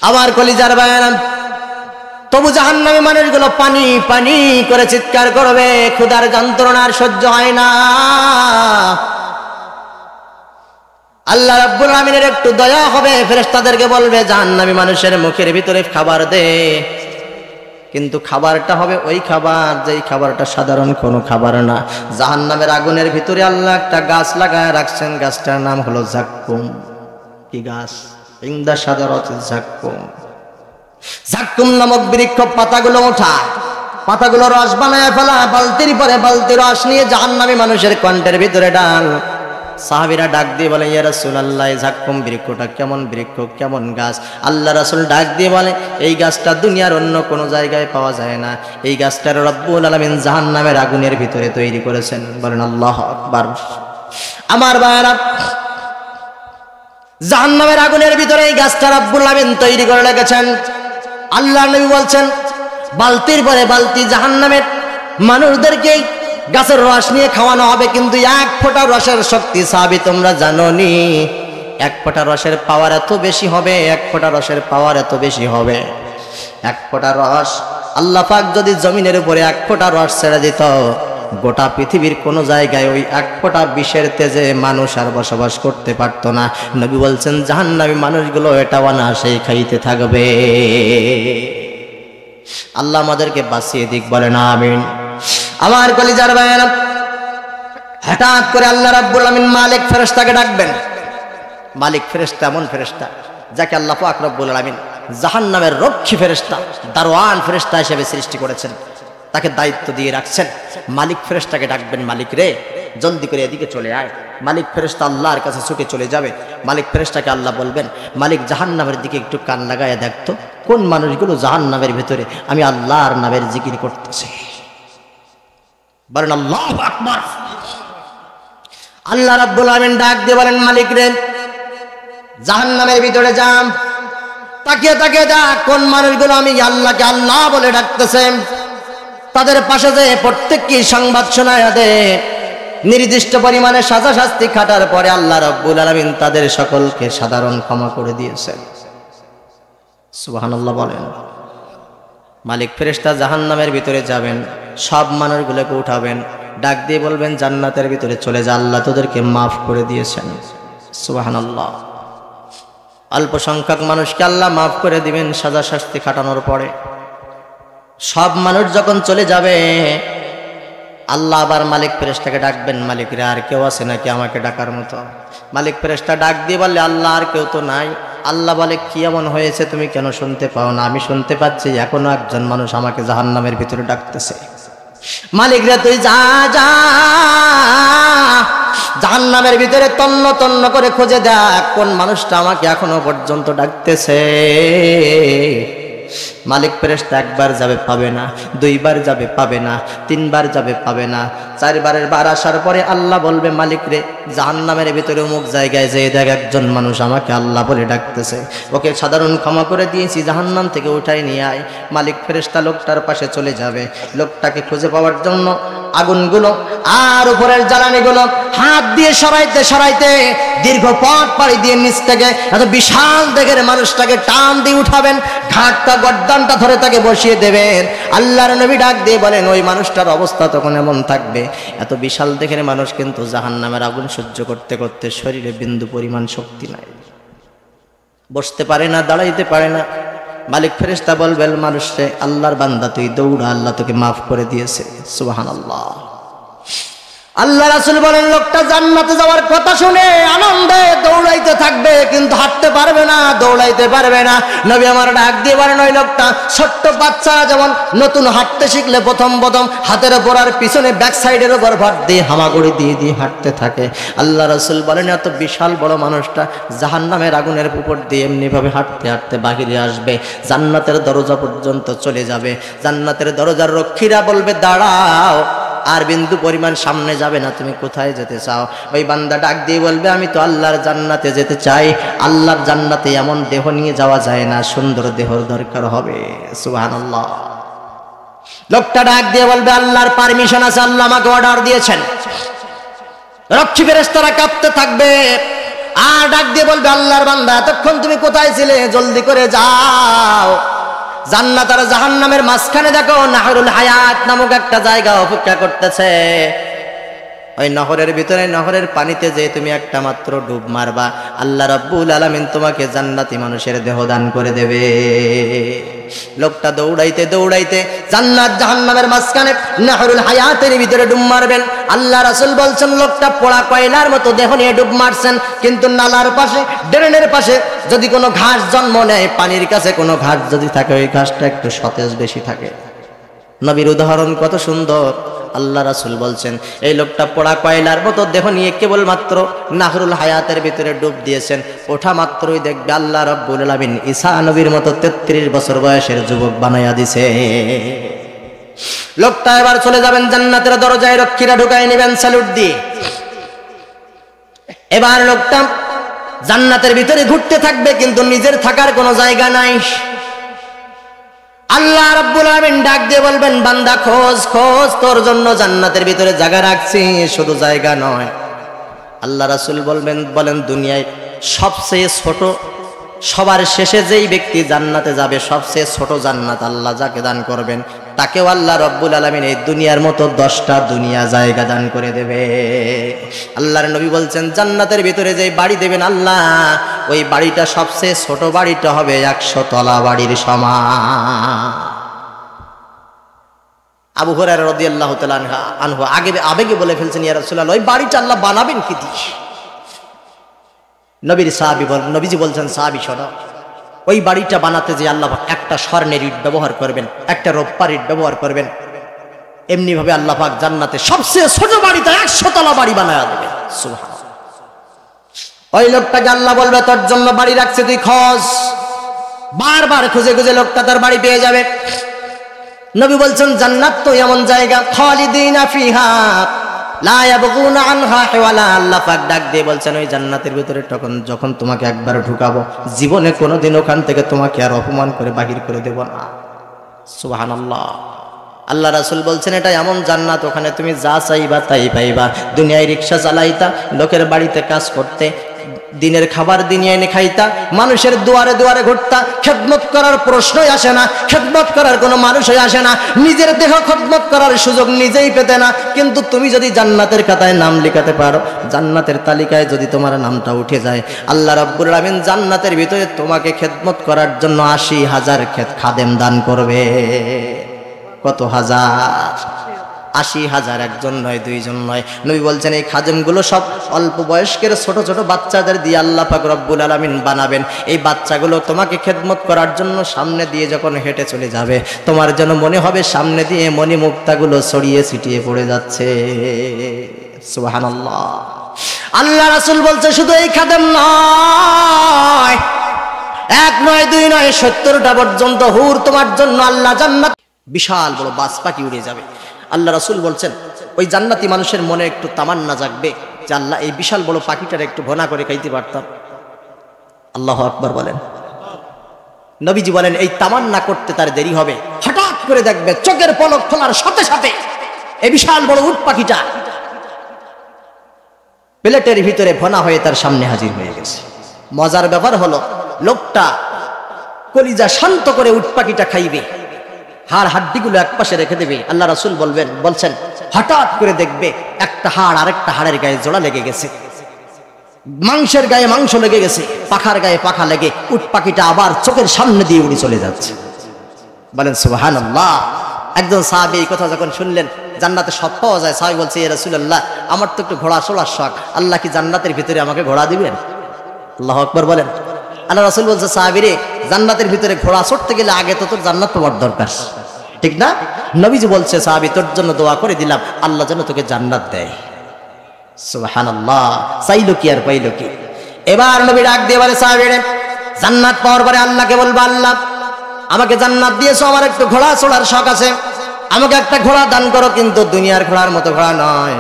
আমার কলিজার ভাইরা, তবু জাহান্নামী মানুষগুলো পানি পানি করে চিৎকার করবে, ক্ষুধার যন্ত্রণার সহ্য হয় না। আল্লাহ রাব্বুল আমিনের একটু দয়া হবে, ফেরেশতাদেরকে বলবে জাহান্নামী মানুষের মুখের ভিতরে খাবার দে। কিন্তু খাবারটা হবে ওই খাবার যেই খাবারটা সাধারণ কোনো খাবার না। জাহান্নামের আগুনের ভিতরে আল্লাহ একটা গাছ লাগায় রাখছেন, গাছটার নাম হলো জাক্কুম। কি গাছ? ইন্দা সাদারত জাক্কুম। জাক্কুম নামক বৃক্ষ পাতাগুলো ওঠা, পাতাগুলো রস বানায় ফেলা, বালতির পরে বালতি রস নিয়ে জাহান্নামী মানুষের কণ্ঠের ভিতরে ডাল। সাহাবীরা ডাক দিয়ে বলে, ইয়া রাসূলুল্লাহ, জাক্কুম বৃক্ষটা কেমন বৃক্ষ, কেমন গাছ? আল্লাহ রাসূল ডাক দিয়ে বলে, এই গাছটা দুনিয়ার অন্য কোনো জায়গায় পাওয়া যায় না। এই গাছটার রব্বুল আলামিন জাহান্নামের আগুনের ভিতরে তৈরি করেছেন। বলেন আল্লাহু আকবার। আমার ভাইরা, জাহান্নামের আগুনের ভিতরে এই গাছটা রব্বুল আলামিন তৈরি করে রেখেছেন। আল্লাহর নবী বলছেন, বালতির পরে বালতি জাহান্নামের মানুষদেরকে গাছের রস নিয়ে খাওয়ানো হবে, কিন্তু এক ফোঁটা রসের শক্তি সাহাবী তোমরা জানো নি? এক ফোঁটা রসের পাওয়ার এত বেশি হবে, এক ফোঁটা রসের পাওয়ার এত বেশি হবে। এক ফোঁটা রস আল্লাহ পাক যদি জমিনের উপরে এক ফোঁটা রস ছেড়ে দিত, গোটা পৃথিবীর কোনো জায়গায় ওই এক ফোঁটা বিষের তেজে মানুষ আর বসবাস করতে পারত না। নবী বলছেন, জাহান্নামী মানুষগুলো এটা অনায়াসেই খাইতে থাকবে। আল্লাহ আমাদেরকে বাঁচিয়ে দিক, বলেন আমিন। আমার কলিজার ভাইরা, হঠাৎ করে আল্লাহ রাব্বুল আমিন মালিক ফেরেশতাকে ডাকবেন। মালিক ফেরেশতা এমন ফেরেশতা যাকে আল্লাহ পাক রব্বুল আমিন জাহান্নামের রক্ষী ফেরেশতা, দারওয়ান ফেরেশতা হিসেবে সৃষ্টি করেছেন, তাকে দায়িত্ব দিয়ে রাখছেন। মালিক ফেরেশতাকে ডাকবেন, মালিক রে জলদি করে এদিকে চলে আয়। মালিক ফেরেশতা আল্লাহর কাছে ছুটে চলে যাবে। মালিক ফেরেশতাকে আল্লাহ বলবেন, মালিক জাহান্নামের দিকে একটু কান লাগায় দেখতো, কোন মানুষগুলো জাহান্নামের ভিতরে আমি আল্লাহর নামের জিকির করতেছে। বলেন আল্লাহু আকবার। আল্লাহ রাব্বুল আমিন ডাক দিয়ে বলেন, মালিক রে জাহান্নামের ভিতরে যান, তাকিয়ে তাকিয়ে দেখ কোন মানুষগুলো আমি আল্লাহকে আল্লাহ বলে ডাকতেছে। তাদের পাশে যে প্রত্যেককে সংবাদ শোনায় দে। নির্দিষ্ট পরিমাণে সাজা শাস্তি খাটার পরে আল্লাহ রাব্বুল আলামিন তাদের সকলকে সাধারণ ক্ষমা করে দিয়েছেন। সুবহানাল্লাহ বলেন। মালিক ফেরেশতা জাহান্নামের ভিতরে যাবেন, সব মানুষগুলোকে উঠাবেন, ডাক দিয়ে বলবেন, জান্নাতের ভিতরে চলে যা, আল্লাহ তোদেরকে মাফ করে দিয়েছেন। সুবহানাল্লাহ। অল্প সংখ্যক মানুষকে আল্লাহ মাফ করে দিবেন সাজা শাস্তি খাটানোর পরে। সব মানুষ যখন চলে যাবে, আল্লাহ আবার মালিক ফেরেশতাকে ডাকবেন, মালিক রে আর কেউ আছে নাকি আমাকে ডাকার মতো? মালিক ফেরেশতা ডাক দিয়ে বলে, আল্লাহ আর কেউ তো নাই। আল্লাহ বলে, কি এমন হয়েছে তুমি কেন শুনতে পাও না? আমি শুনতে পাচ্ছি এখনো একজন মানুষ আমাকে জাহান্নামের ভিতরে ডাকতেছে। মালিক রে তুই যা যা, জাহান্নামের ভিতরে তন্ন তন্ন করে খুঁজে দেখ কোন মানুষটা আমাকে এখনো পর্যন্ত ডাকতেছে। মালিক ফেরেশতা একবার যাবে পাবে না, দুইবার যাবে পাবে না, তিনবার যাবে পাবে না, চারবারের বার আসার পরে আল্লাহ বলবে, মালিক রে জাহান্নামের ভিতরে অমুক জায়গায় যেয়ে দেখ একজন মানুষ আমাকে আল্লাহ বলে ডাকতেছে, ওকে সাধারণ ক্ষমা করে দিয়েছি, জাহান্নাম থেকে উঠাই নিয়ে আয়। মালিক ফেরেশতা লোকটার পাশে চলে যাবে। লোকটাকে খুঁজে পাওয়ার জন্য আগুনগুলো আর উপরের জ্বালানিগুলো হাত দিয়ে সরাইতে সরাইতে দীর্ঘ পথ পাড়ি দিয়ে নিচ থেকে এত বিশাল দেহের মানুষটাকে টান দিয়ে উঠাবেন, ঘাটটা গর্দানটা ধরে তাকে বসিয়ে দেবেন। আল্লাহর নবী ডাক দিয়ে বলেন, ওই মানুষটার অবস্থা তখন এমন থাকবে, এত বিশাল দেহের মানুষ কিন্তু জাহান্নামের আগুন সহ্য করতে করতে শরীরে বিন্দু পরিমাণ শক্তি নাই, বসতে পারে না, দাঁড়াইতে পারে না। মালিক ফেরেশতা বলবেন, মানুষে আল্লাহর বান্দা তুই দৌড়া, আল্লাহ তোকে মাফ করে দিয়েছে। সুবহানাল্লাহ। আল্লাহ রাসূল বলেন, লোকটা জান্নাতে যাওয়ার কথা শুনে আনন্দে দৌড়াইতে থাকবে, কিন্তু হাঁটতে পারবে না, দৌড়াইতে পারবে না। নবী আমার ডাক দিয়ে বলেন ওই লোকটা ছোট্ট বাচ্চা যেমন নতুন হাঁটতে শিখলে প্রথম হাতের উপর আর পিছনে ব্যাক সাইডের উপর ভর দিয়ে হামাগুড়ি দিয়ে দিয়ে হাঁটতে থাকে। আল্লাহ রাসূল বলেন এত বিশাল বড় মানুষটা জাহান্নামের আগুনের উপর দিয়ে এমনিভাবে হাঁটতে হাঁটতে বাহিরে আসবে, জান্নাতের দরজা পর্যন্ত চলে যাবে। জান্নাতের দরজার রক্ষীরা বলবে দাঁড়াও, আর বিন্দু পরিমাণ সামনে যাবে না, তুমি কোথায় যেতে চাও? ওই বান্দা ডাক দিয়ে বলবে আমি তো আল্লাহর জান্নাতে যেতে চাই। আল্লাহর জান্নাতে এমন দেহ নিয়ে যাওয়া যায় না, সুন্দর দেহর দরকার হবে। সুবহানাল্লাহ। লোকটা ডাক দিয়ে বলবে আল্লাহর পারমিশন আছে, আল্লাহ আমাকে অর্ডার দিয়েছেন। রক্ষী ফেরেশতারা কাঁপতে থাকবে আর ডাক দিয়ে বলবে আল্লাহর বান্দা এতক্ষণ তুমি কোথায় ছিলে, জলদি করে যাও। জান্নাত আর জাহান্নামের মাঝখানে দেখো নাহরুল হায়াত নামক একটা জায়গা অপেক্ষা করতেছে। ওই নহরের ভিতরে, নহরের পানিতে যে তুমি একটা মাত্র ডুব মারবা, আল্লাহ রাব্বুল আলামিন তোমাকে জান্নাতি মানুষের দেহ দান করে দেবে। লোকটা দৌড়াইতে দৌড়াইতে জান্নাত জাহান্নামের মাঝখানে নাহরুল হায়াতের ভিতরে ডুব মারবেন। আল্লাহ রাসূল বলছেন লোকটা পোড়া কয়লার মতো দেহ নিয়ে ডুব মারছেন, কিন্তু নালার পাশে ড্রেনের পাশে যদি কোনো ঘাস জন্ম নেয়, পানির কাছে কোনো ঘাস যদি থাকে, ওই ঘাসটা একটু সতেজ বেশি থাকে। নবীর উদাহরণ কত সুন্দর। আল্লাহ রাসূল বলছেন এই লোকটা পোড়া কয়লার মতো দেহ নিয়ে কেবলমাত্র নাহরুল হায়াতের ভিতরে ডুব দিয়েছেন, ওঠা মাত্রই দেখবে আল্লাহ রাব্বুল আলামিন ঈসা নবীর মতো 33 বছর বয়সের যুবক বানাইয়া দিছে। লোকটা এবার চলে যাবেন জান্নাতের দরজায়, রক্ষীরা ঢুকাই নেবেন স্যালুট দিয়ে। এবার লোকটা জান্নাতের ভিতরে ঘুরতে থাকবে, কিন্তু নিজের থাকার কোনো জায়গা নাই। আল্লাহ রাব্বুল আলামিন ডাক দিয়ে বলবেন বান্দা খোঁজ খোঁজ, তোর জন্য জান্নাতের ভিতরে জায়গা রাখছি, শুধু জায়গা নয়। আল্লাহ রাসূল বলেন দুনিয়ায় সবচেয়ে ছোট, সবার শেষে যেই ব্যক্তি জান্নাতে যাবে, সবচেয়ে ছোট জান্নাত আল্লাহ যাকে দান করবেন, তাকেও আল্লাহ রাব্বুল আলামিন এই দুনিয়ার মতো 10টা দুনিয়া জায়গা দান করে দেবে। আল্লাহর নবী বলছেন জান্নাতের ভিতরে যেই বাড়ি দেবেন আল্লাহ, ওই বাড়িটা সবচেয়ে ছোট বাড়িটা হবে 100 তলা বাড়ির সমান। আবু হুরায়রা রাদিয়াল্লাহু তাআলা আনহু আবেগে বলে ফেলছেন ইয়া রাসূলুল্লাহ ওই বাড়িটা আল্লাহ বানাবেন কি দিয়ে? নবীজি বলছেন সাহাবী শোনো, ওই বাড়িটা বানাতে যে আল্লাহ একটা স্বর্ণের ইট ব্যবহার করবেন, একটা রূপার ইট ব্যবহার করবেন, এমনি ভাবে আল্লাহ পাক জান্নাতে সবচেয়ে ছোট বাড়িটা 100 তলা বাড়ি বানায়া দেবেন। সুবহানাল্লাহ। ওই লোকটাকে আল্লাহ বলবে তোর জন্য বাড়ি রাখছে, তুই খোঁজ। বারবার খুঁজে খুঁজে লোকটা তার বাড়ি পেয়ে যাবে। নবী বলছেন জান্নাত তো এমন জায়গা খালিদিনা ফিহা লা ইয়াবগুনা আনহা হিওয়ালা। আল্লাহ পাক ডাক দিয়ে বলছেন ওই জান্নাতের ভিতরে যখন তোমাকে একবার ঢুকাবো, জীবনে কোনোদিন ওখান থেকে তোমাকে আর অপমান করে বাহির করে দেব না। সুবহানাল্লাহ। আল্লাহ রাসূল বলছেন এটা এমন জান্নাত, ওখানে তুমি যা চাইবা তাই পাইবা। দুনিয়ায় রিকশা চালাইতা, লোকের বাড়িতে কাজ করতে, দিনের খাবার দিনে এনে খাইতা, মানুষের দুয়ারে দুয়ারে ঘুরতা, খেদমত করার প্রশ্নই আসে না, খেদমত করার কোনো মানুষই আসে না, নিজের দেহ খেদমত করার সুযোগ নিজেই পেতে না। কিন্তু তুমি যদি জান্নাতের খাতায় নাম লিখাতে পারো, জান্নাতের তালিকায় যদি তোমার নামটা উঠে যায়, আল্লাহ রাব্বুল আলামিন জান্নাতের ভিতরে তোমাকে খেদমত করার জন্য 80,000 খাদেম দান করবে। কত হাজার? 80,000, একজন নয়, দুইজন নয়। নবী বলছেন এই খাদেমগুলো সব অল্প বয়স্কের ছোট ছোট বাচ্চাদের দিয়ে আল্লাহ পাক রব্বুল আলামিন বানাবেন। এই বাচ্চাগুলো তোমাকে খেদমত করার জন্য সামনে দিয়ে যখন হেঁটে চলে যাবে, তোমার যেন মনে হবে সামনে দিয়ে মণি মুক্তাগুলো ছড়িয়ে ছিটিয়ে পড়ে যাচ্ছে। সুবহানাল্লাহ। আল্লাহ রাসূল বলছে শুধু এই খাদেম নয়, 1 নয় 2 নয়, 70টা পর্যন্ত হুর তোমার জন্য আল্লাহ জান্নাত বিশাল বড় বাস পাখি উড়ে যাবে। আল্লাহ রাসূল বলছেন ওই জান্নাতি মানুষের মনে একটু তামান্না জাগবে যে আল্লাহ এই বিশাল বড় পাখিটার একটু ভোনা করে খাইতে পারতাম। আল্লাহু আকবার বলেন। নবীজি বলেন এই তামান্না করতে তার দেরি হবে, হঠাৎ করে দেখবে চোখের পলক খোলার সাথে সাথে এই বিশাল বড় উট পাখিটা প্লেটের ভিতরে ভোনা হয়ে তার সামনে হাজির হয়ে গেছে। মজার ব্যাপার হলো লোকটা কলিজা শান্ত করে উট পাখিটা খাইবে, হাড় হাড্ডিগুলো একপাশে রেখে দেবে। আল্লাহ রাসূল বলছেন হঠাৎ করে দেখবে একটা হাড় আরেকটা হাড়ের গায়ে জোড়া লেগে গেছে, মাংসের গায়ে মাংস লেগে গেছে, পাখার গায়ে পাখা লেগে উট পাখিটা আবার চোখের সামনে দিয়ে উড়ে চলে যাচ্ছে। বলেন সুবহানাল্লাহ। একজন সাহাবী এই কথা যখন শুনলেন, জান্নাতে সব পাওয়া যায়, সাহাবী বলছে ইয়া রাসূলুল্লাহ আমার তো একটু ঘোড়া চড়ার শখ, আল্লাহ কি জান্নাতের ভিতরে আমাকে ঘোড়া দিবেন? আল্লাহু আকবার বলেন। আল্লাহ রাসূল বলছে সাহাবীরে জান্নাতের ভিতরে ঘোড়া চড়তে গেলে আগে তো তোর জান্নাত পাওয়ার দরকার, ঠিক না? নবীজি বলছে সাহাবী তোর জন্য দোয়া করে দিলাম আল্লাহ যেন তোকে জান্নাত দেয়। সুবহানাল্লাহ, চাইলো কি আর পাইলো কি? এবার নবী ডাক দিয়ে বলে সাহাবীরে জান্নাত পাওয়ার পরে আল্লাহকে বলবা আল্লাহ আমাকে জান্নাত দিয়েছো, আমার একটু ঘোড়া চড়ার শখ আছে, আমাকে একটা ঘোড়া দান করো, কিন্তু দুনিয়ার ঘোড়ার মতো ঘোড়া নয়,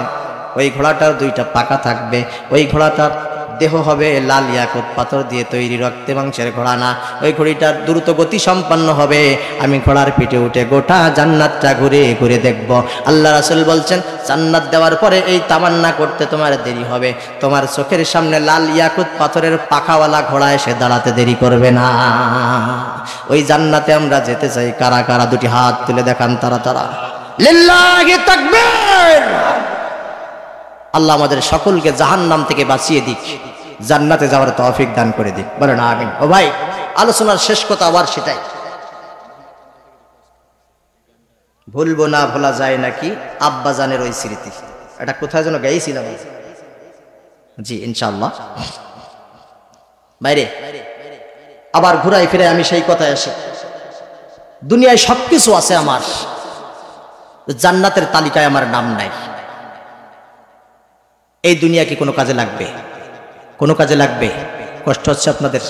ওই ঘোড়াটার দুইটা পাকা থাকবে, ওই ঘোড়াটার দেহ হবে লাল ইয়াকুত পাথর দিয়ে তৈরি, রক্তে মাংসের ঘোড়া না, ওই ঘোড়িটার দ্রুত গতি সম্পন্ন হবে, আমি ঘোড়ার পিঠে উঠে গোটা জান্নাতটা ঘুরে ঘুরে দেখব। আল্লাহ রাসূল বলছেন জান্নাত দেওয়ার পরে এই তামান্না করতে তোমার দেরি হবে, তোমার চোখের সামনে লাল ইয়াকুত পাথরের পাখাওয়ালা ঘোড়া এসে দাঁড়াতে দেরি করবে না। ওই জান্নাতে আমরা যেতে চাই, কারা কারা দুটি হাত তুলে দেখান তারা তারা। লিল্লাহি তাকবীর। আল্লাহ আমাদের সকলকে জাহান্নাম থেকে বাঁচিয়ে দিক, জান্নাতে যাওয়ার তৌফিক দান করে দিক, বলেন আমিন। ও ভাই, আলোচনার শেষ কথা আবার সেটাই, ভুলবো না ভোলা যায় নাকি আব্বা জানের ওই স্মৃতি। এটা কোথায় যেন গাইছিলাম, জি ইনশাআল্লাহ। বাইরে আবার ঘুরাই ফিরে আমি সেই কথায় আসি, দুনিয়ায় সবকিছু আছে আমার, জান্নাতের তালিকায় আমার নাম নাই। এই দুনিয়া কি কোনো কাজে লাগবে? কোনো কাজে লাগবে? কষ্ট হচ্ছে আপনাদের?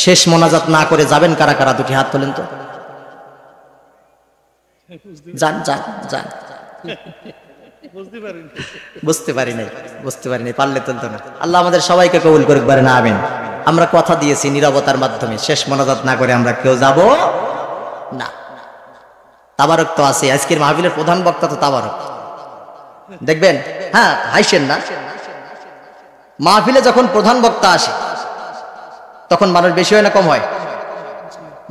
শেষ মোনাজাত না করে যাবেন কারা কারা? দুটি হাত তোলেন তো। যান যান যান। বুঝতে পারি নাই, পারলে তুলতো না। আল্লাহ আমাদের সবাইকে কবুল করুক, পারে না আমিন। আমরা কথা দিয়েছি নীরবতার মাধ্যমে শেষ মোনাজাত না করে আমরা কেউ যাব না। তাবারক তো আছে, আজকের মাহফিলের প্রধান বক্তা তো তাবারক, দেখবেন। হ্যাঁ, হাসেন না। মাহফিলে যখন প্রধান বক্তা আসে তখন মানুষ বেশি হয় না কম হয়?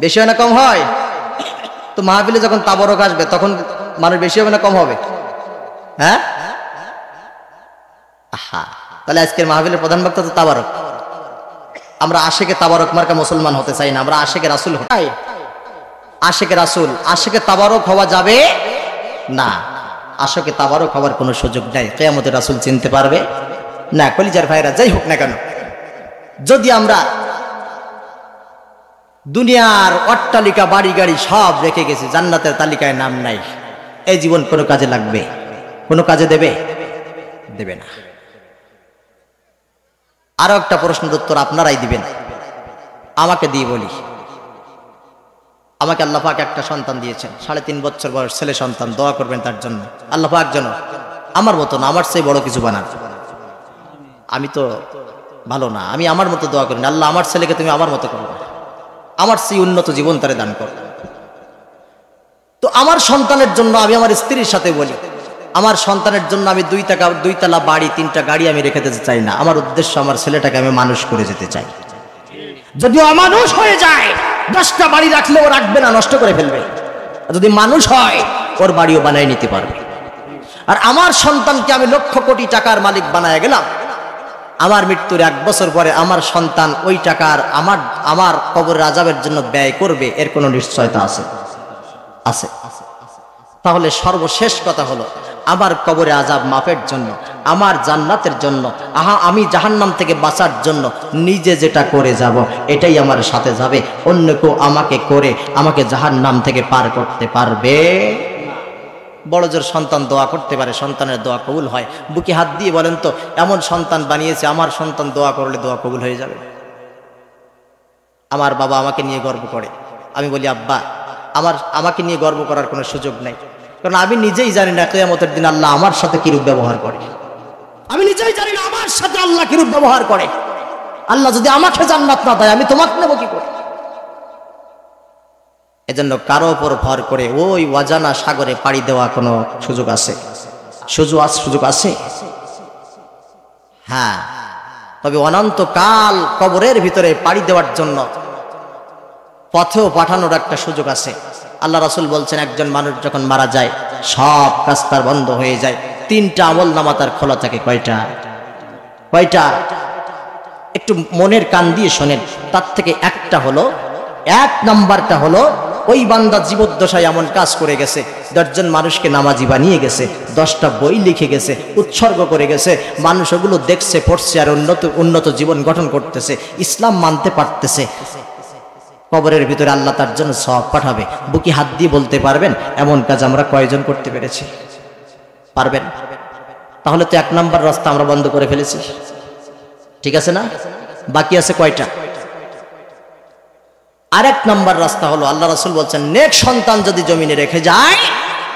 বেশি হয় না কম হয়? তো মাহফিলে যখন তাবারক আসবে তখন মানুষ বেশি হবে না কম হবে? হ্যাঁ, আহা, তাহলে আজকের মাহফিলের প্রধান বক্তা তো তাবারক। আমরা আশেকে তাবারক মার্কা মুসলমান হতে চাই না, আমরা আশেকে রাসূল হই। আশেকে রাসূল, আশেকে তাবারক হওয়া যাবে না। আশেকে তাবারক হওয়ার কোনো সুযোগ নাই। কিয়ামতে রাসূল চিনতে পারবে না। কলিজার ভাইরা, যাই হোক না কেন, যদি আমরা দুনিয়ার অট্টালিকা বাড়ি গাড়ি সব রেখে গেছি, জান্নাতের তালিকায় নাম নাই, এই জীবন কোনো কাজে লাগবে? কোনো কাজে দেবে? দেবে না। আরো একটা প্রশ্নের উত্তর আপনারাই দিবেন, আমাকে দিয়ে বলি। আমাকে আল্লাহ পাক একটা সন্তান দিয়েছেন, 3.5 বছর বয়স ছেলে সন্তান। দোয়া করবেন তার জন্য, আল্লাহ পাক যেন আমার মতো না, আমার চেয়ে বড় কিছু বানান। আমি তো ভালো না, আমি আমার মতো দোয়া করি না। আল্লাহ আমার ছেলেকে তুমি আমার মতো করো, আমার চেয়ে উন্নত জীবন তারে দান করো। তো আমার সন্তানের জন্য আমি আমার স্ত্রীর সাথে বলি, আমার সন্তানের জন্য আমি 2 তলা বাড়ি 3টা গাড়ি আমি রেখে যেতে চাই না। আমার উদ্দেশ্য আমার ছেলেটাকে আমি মানুষ করে যেতে চাই। যদি অমানুষ হয়ে যায় 10টা বাড়ি রাখলেও রাখবে না, নষ্ট করে ফেলবে। যদি মানুষ হয় ওর বাড়িও বানায় নিতে পারবে। আর আমার সন্তানকে আমি লক্ষ কোটি টাকার মালিক বানায় গেলাম, আমার মৃত্যুর 1 বছর পরে আমার সন্তান ওই টাকার আমার কবরের আযাবের জন্য ব্যয় করবে, এর কোনো নিশ্চয়তা আছে? আছে। তাহলে সর্বশেষ কথা হলো, আমার কবরে আযাব মাফের জন্য, আমার জান্নাতের জন্য, আমি জাহান্নাম থেকে বাঁচার জন্য নিজে যেটা করে যাব এটাই আমার সাথে যাবে। অন্য কেউ আমাকে করে আমাকে জাহান্নাম থেকে পার করতে পারবে? বড় জোর সন্তান দোয়া করতে পারে, সন্তানের দোয়া কবুল হয়। বুকে হাত দিয়ে বলেন তো, এমন সন্তান বানিয়েছে আমার সন্তান দোয়া করলে দোয়া কবুল হয়ে যাবে। আমার বাবা আমাকে নিয়ে গর্ব করে, আমি বলি আব্বা আমাকে নিয়ে গর্ব করার কোনো সুযোগ নাই, কারণ আমি নিজেই জানি না কিয়ামতের দিন আল্লাহ আমার সাথে কিরূপ ব্যবহার করে। আমি নিজেই জানি না আমার সাথে আল্লাহ কিরূপ ব্যবহার করে। আল্লাহ যদি আমাকে জান্নাত না দেয় আমি তোমাকে নেব কি করে? এজন্য কারো উপর ভর করে ওই অজানা সাগরে পাড়ি দেওয়া কোনো সুযোগ আছে? সুযোগ আছে। হ্যাঁ, তবে অনন্তকাল কবরের ভিতরে পাড়ি দেওয়ার জন্য পথেও পাঠানোর একটা সুযোগ আছে। আল্লাহ রাসূল বলছেন, একজন মানুষ যখন মারা যায় সব কাজ তার বন্ধ হয়ে যায়, 3টা আমল নামা তার খোলা থাকে। কয়টা? একটু মনের কান দিয়ে শোনেন। তার থেকে একটা হলো, 1 নাম্বারটা হলো ওই বান্দা জীবদ্দশায় এমন কাজ করে গেছে, 10 জন মানুষকে নামাজি বানিয়ে গেছে, 10টা বই লিখে গেছে, উৎসর্গ করে গেছে, মানুষ ওগুলো দেখছে, পড়ছে, আর উন্নত জীবন গঠন করতেছে, ইসলাম মানতে পারতেছে। কবরের ভিতরে আল্লাহ তার জন্য সওয়াব পাঠাবে। বুকি হাত দিয়ে বলতে পারবেন এমন কাজ আমরা কয়জন করতে পেরেছি? পারবেন? তাহলে তো 1 নম্বর রাস্তা আমরা বন্ধ করে ফেলেছি, ঠিক আছে না? বাকি আছে কয়টা? আরেক নম্বর রাস্তা হলো, আল্লাহ রাসূল বলছেন নেক সন্তান যদি জমিনে রেখে যায়,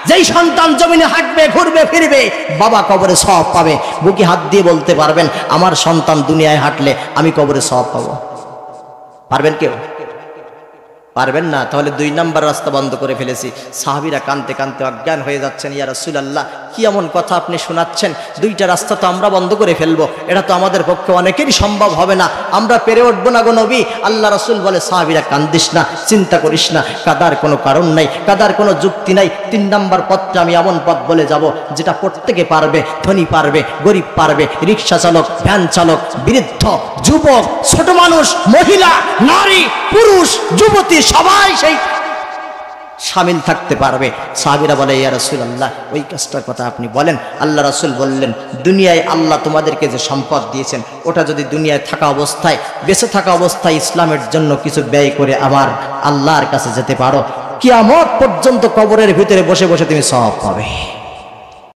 যেই সন্তান জমিনে হাঁটবে, ঘুরবে, ফিরবে, বাবা কবরে সওয়াব পাবে। বুকি হাত দিয়ে বলতে পারবেন আমার সন্তান দুনিয়ায় হাঁটলে আমি কবরে সওয়াব পাবো? পারবেন কেউ? পারবেন না। তাহলে 2 নম্বর রাস্তা বন্ধ করে ফেলেছি। সাহাবীরা কাঁদতে কাঁদতে অজ্ঞান হয়ে যাচ্ছেন, ইয়া রাসূলুল্লাহ কি এমন কথা আপনি শোনাচ্ছেন? 2টা রাস্তা তো আমরা বন্ধ করে ফেলবো, এটা তো আমাদের পক্ষে অনেকেরই সম্ভব হবে না, আমরা পেরে উঠবো না গো নবী। আল্লাহ রাসূল বলে, সাহাবীরা কান্দিস না, চিন্তা করিস না, কাদার কোনো কারণ নাই, কাদার কোনো যুক্তি নাই। 3 নম্বর পথটা আমি এমন পথ বলে যাব যেটা প্রত্যেকে পারবে, ধনী পারবে, গরিব পারবে, রিক্সা চালক, ভ্যান চালক, বৃদ্ধ, যুবক, ছোট মানুষ, মহিলা, নারী, পুরুষ, যুবতী সবাই সেই শামিল থাকতে পারবে। সাহাবীরা বলে, ইয়া রাসূলুল্লাহ ওই কাজটার কথা আপনি বলেন। আল্লাহ রাসূল বললেন, দুনিয়ায় আল্লাহ তোমাদেরকে যে সম্পদ দিয়েছেন, ওটা যদি দুনিয়ায় থাকা অবস্থায়, বেঁচে থাকা অবস্থায় ইসলামের জন্য কিছু ব্যয় করে আমার আল্লাহর কাছে যেতে পারো, কিয়ামত পর্যন্ত কবরের ভিতরে বসে বসে তুমি সওয়াব পাবে।